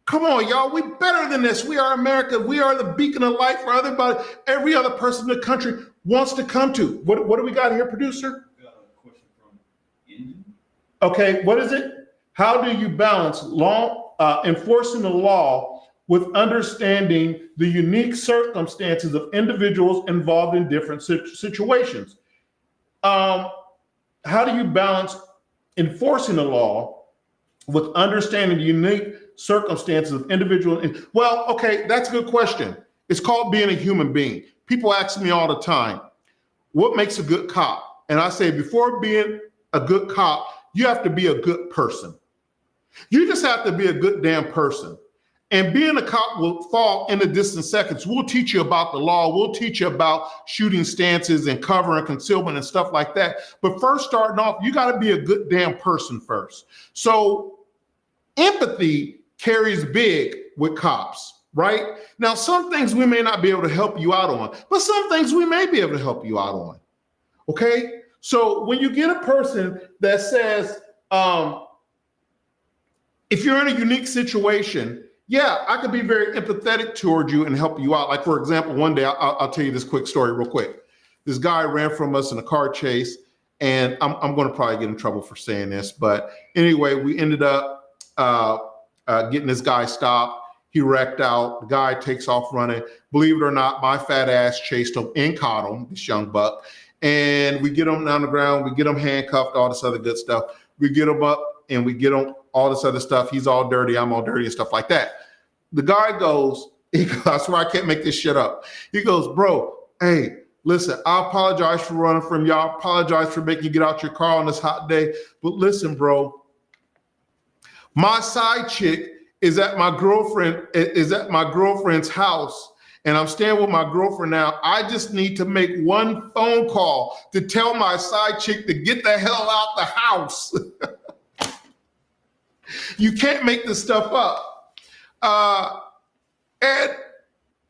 Come on, y'all. We better than this. We are America. We are the beacon of light for every other person in the country wants to come to. What do we got here, producer? Got a question from Indian. Okay, what is it? How do you balance enforcing the law with understanding the unique circumstances of individuals involved in different situations? How do you balance enforcing the law with understanding the unique circumstances of individuals? Well, okay, that's a good question. It's called being a human being. People ask me all the time, what makes a good cop? And I say, before being a good cop, you have to be a good person. You just have to be a good damn person. And being a cop will fall in the distant seconds. We'll teach you about the law. We'll teach you about shooting stances and cover and concealment and stuff like that. But first, starting off, you got to be a good damn person first. So empathy carries big with cops, right? Now, some things we may not be able to help you out on, but some things we may be able to help you out on. Okay? So when you get a person that says, if you're in a unique situation, yeah, I could be very empathetic toward you and help you out. Like, for example, one day, I'll tell you this quick story real quick. This guy ran from us in a car chase, and I'm going to probably get in trouble for saying this. But anyway, we ended up getting this guy stopped. He wrecked out. The guy takes off running. Believe it or not, my fat ass chased him and caught him, this young buck. And we get him down the ground. We get him handcuffed, all this other good stuff. We get him up and we get him all this other stuff. He's all dirty. I'm all dirty and stuff like that. The guy goes, I swear I can't make this shit up. He goes, bro, hey, listen, I apologize for running from you. I apologize for making you get out your car on this hot day. But listen, bro, my side chick is at my girlfriend's house, and I'm staying with my girlfriend now. I just need to make one phone call to tell my side chick to get the hell out the house. You can't make this stuff up. And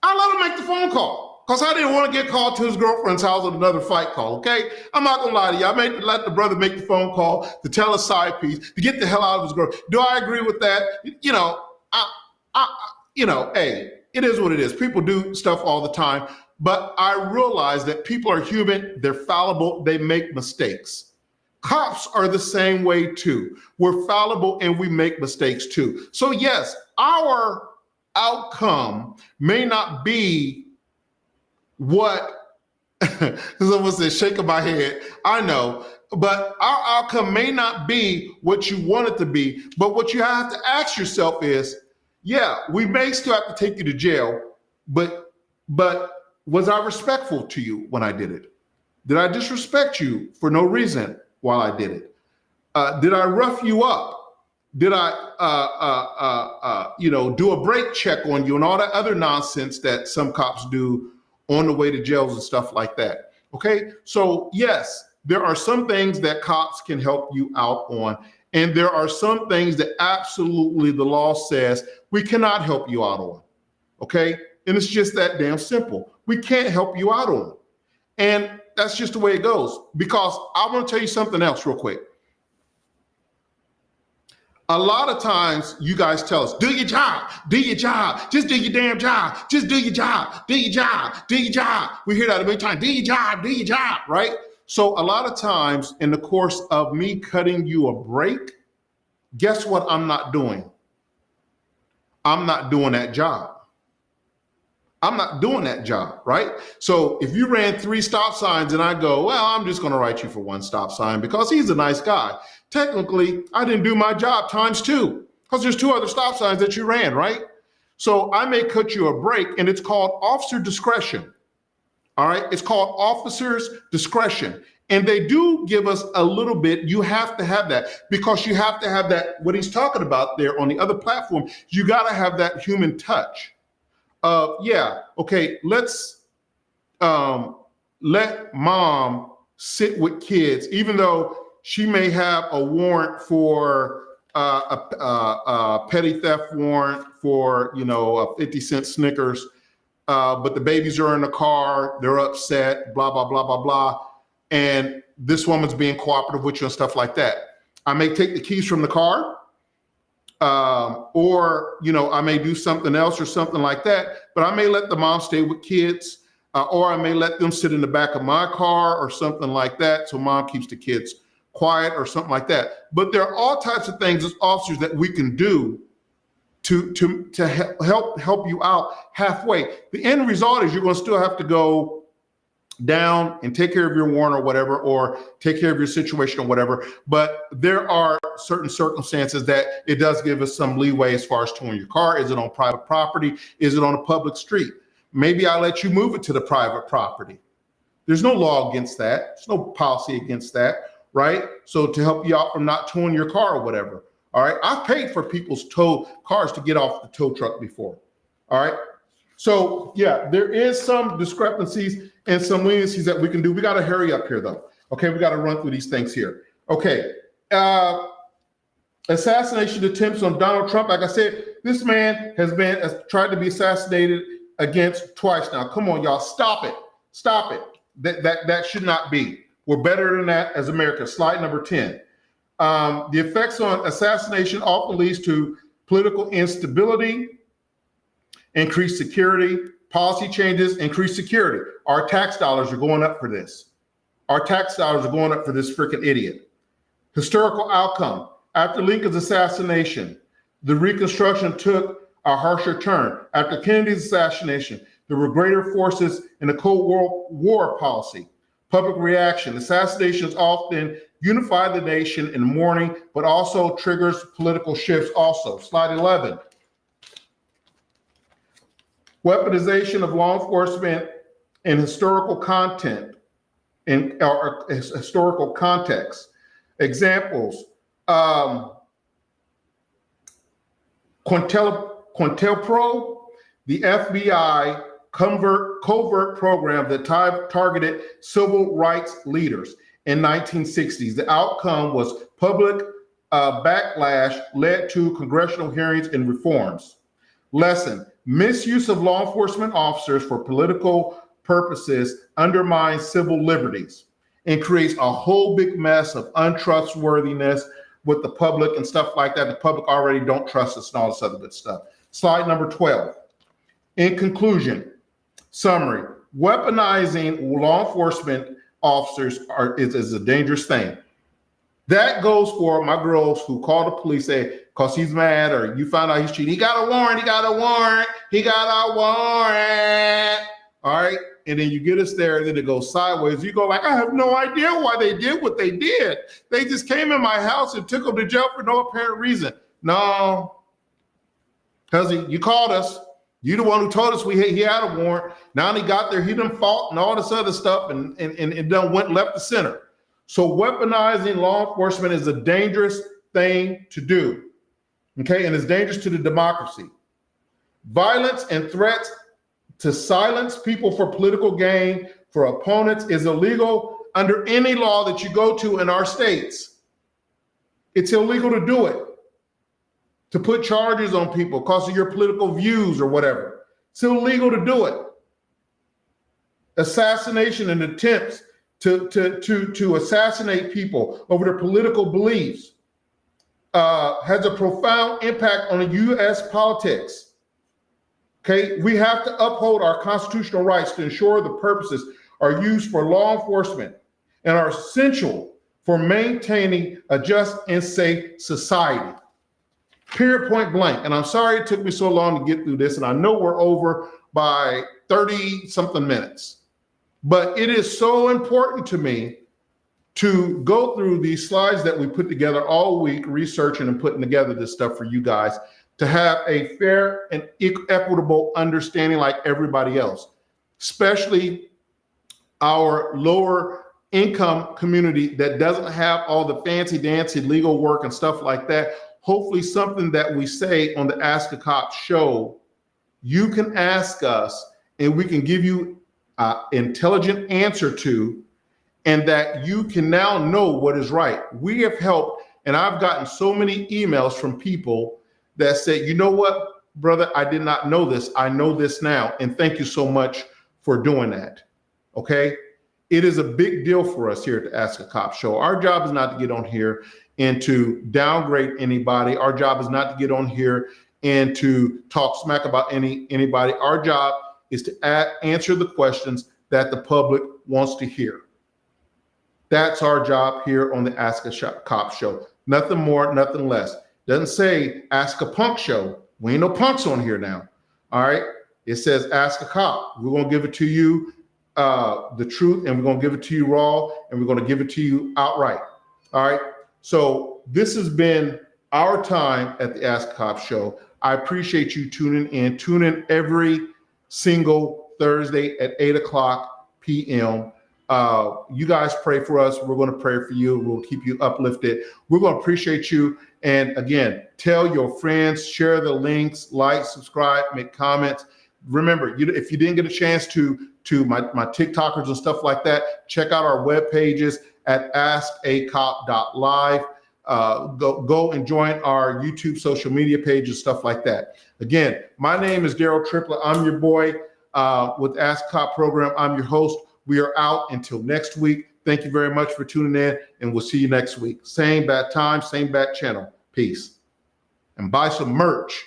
I let him make the phone call because I didn't want to get called to his girlfriend's house with another fight call, okay? I'm not going to lie to you. I made let the brother make the phone call to tell a side piece to get the hell out of his girl. Do I agree with that? Hey, it is what it is. People do stuff all the time, but I realize that people are human. They're fallible. They make mistakes. Cops are the same way too. We're fallible and we make mistakes too. So yes, our outcome may not be what, someone said, shaking my head. I know, but our outcome may not be what you want it to be. But what you have to ask yourself is, yeah, we may still have to take you to jail, but But was I respectful to you when I did it? Did I disrespect you for no reason while I did it? Did I rough you up? Did I, do a brake check on you and all that other nonsense that some cops do on the way to jails and stuff like that? Okay, so yes, there are some things that cops can help you out on, and there are some things that absolutely the law says we cannot help you out on. Okay, and it's just that damn simple. We can't help you out on, and that's just the way it goes. Because I want to tell you something else real quick. A lot of times you guys tell us, do your job, just do your damn job, just do your job, do your job, do your job. We hear that a big time, do your job, right? So a lot of times in the course of me cutting you a break, guess what I'm not doing? I'm not doing that job. I'm not doing that job, right? So if you ran 3 stop signs and I go, well, I'm just gonna write you for 1 stop sign because he's a nice guy. Technically, I didn't do my job times 2 because there's 2 other stop signs that you ran, right? So I may cut you a break, and it's called officer discretion, all right? It's called officer's discretion. And they do give us a little bit. You have to have that because you have to have that, what he's talking about there on the other platform, you gotta have that human touch. Let's let mom sit with kids, even though she may have a warrant for a petty theft warrant for, a 50-cent Snickers, but the babies are in the car, they're upset, blah, blah, blah, blah, blah. And this woman's being cooperative with you and stuff like that. I may take the keys from the car, or I may do something else or something like that, but I may let the mom stay with kids, or I may let them sit in the back of my car or something like that, so mom keeps the kids quiet or something like that. But there are all types of things as officers that we can do to help you out halfway. The end result is you're going to still have to go down and take care of your warrant or whatever, or take care of your situation or whatever. But there are certain circumstances that it does give us some leeway as far as towing your car. Is it on private property? Is it on a public street? Maybe I let you move it to the private property. There's no law against that. There's no policy against that, right? So to help you out from not towing your car or whatever. All right. I've paid for people's tow cars to get off the tow truck before. All right. So yeah, there is some discrepancies and some leniencies that we can do. We got to hurry up here though. Okay. We got to run through these things here. Okay. Assassination attempts on Donald Trump. Like I said, this man has tried to be assassinated against twice now. Come on, y'all. Stop it. Stop it. That should not be. We're better than that as America. Slide number 10. The effects on assassination often leads to political instability, increased security, policy changes, increased security. Our tax dollars are going up for this. Our tax dollars are going up for this freaking idiot. Historical outcome. After Lincoln's assassination, the Reconstruction took a harsher turn. After Kennedy's assassination, there were greater forces in the Cold War policy. Public reaction. Assassinations often unify the nation in mourning, but also triggers political shifts also. Slide 11. Weaponization of law enforcement in historical content, in historical context. Examples. COINTELPRO, the FBI covert program that targeted civil rights leaders in 1960s. The outcome was public backlash led to congressional hearings and reforms. Lesson: misuse of law enforcement officers for political purposes undermines civil liberties and creates a whole big mess of untrustworthiness with the public and stuff like that. The public already don't trust us and all this other good stuff. Slide number 12. In conclusion, summary: weaponizing law enforcement officers is a dangerous thing. That goes for my girls who call the police, say, because he's mad or you found out he's cheating. He got a warrant, he got a warrant, he got a warrant. All right. And then you get us there and then it goes sideways. You go like, I have no idea why they did what they did. They just came in my house and took them to jail for no apparent reason. No, because you called us. You the one who told us he had a warrant. Now he got there, he done fought and all this other stuff and it done went left to center. So weaponizing law enforcement is a dangerous thing to do, okay? And it's dangerous to the democracy. Violence and threats to silence people for political gain, for opponents, is illegal under any law that you go to in our states. It's illegal to do it, to put charges on people because of your political views or whatever. It's illegal to do it. Assassination and attempts to assassinate people over their political beliefs has a profound impact on the U.S. politics. Okay, we have to uphold our constitutional rights to ensure the purposes are used for law enforcement and are essential for maintaining a just and safe society. Period, point blank. And I'm sorry it took me so long to get through this, and I know we're over by 30 something minutes, but it is so important to me to go through these slides that we put together all week, researching and putting together this stuff for you guys, to have a fair and equitable understanding like everybody else, especially our lower income community that doesn't have all the fancy dancy legal work and stuff like that. Hopefully something that we say on the Ask a Cop show, you can ask us and we can give you an intelligent answer to, and that you can now know what is right. We have helped, and I've gotten so many emails from people that said, you know what, brother, I did not know this. I know this now. And thank you so much for doing that. Okay. It is a big deal for us here at the Ask a Cop show. Our job is not to get on here and to downgrade anybody. Our job is not to get on here and to talk smack about anybody. Our job is to answer the questions that the public wants to hear. That's our job here on the Ask a Cop show. Nothing more, nothing less. Doesn't say Ask a Punk show. We ain't no punks on here now. All right. It says Ask a Cop. We're going to give it to you the truth, and we're going to give it to you raw, and we're going to give it to you outright. All right. So this has been our time at the Ask a Cop show. I appreciate you tuning in. Tune in every single Thursday at 8:00 p.m. You guys pray for us. We're going to pray for you. We'll keep you uplifted. We're going to appreciate you. And again, tell your friends, share the links, like, subscribe, make comments. Remember, if you didn't get a chance to my TikTokers and stuff like that, check out our web pages at askacop.live. Go and join our YouTube social media pages, stuff like that. Again, my name is Daryl Triplett. I'm your boy with Ask Cop program. I'm your host. We are out until next week. Thank you very much for tuning in, and we'll see you next week. Same bad time, same bad channel. Peace. And buy some merch.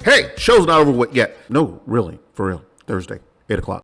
Hey, show's not over with yet. No, really, for real. Thursday, 8:00.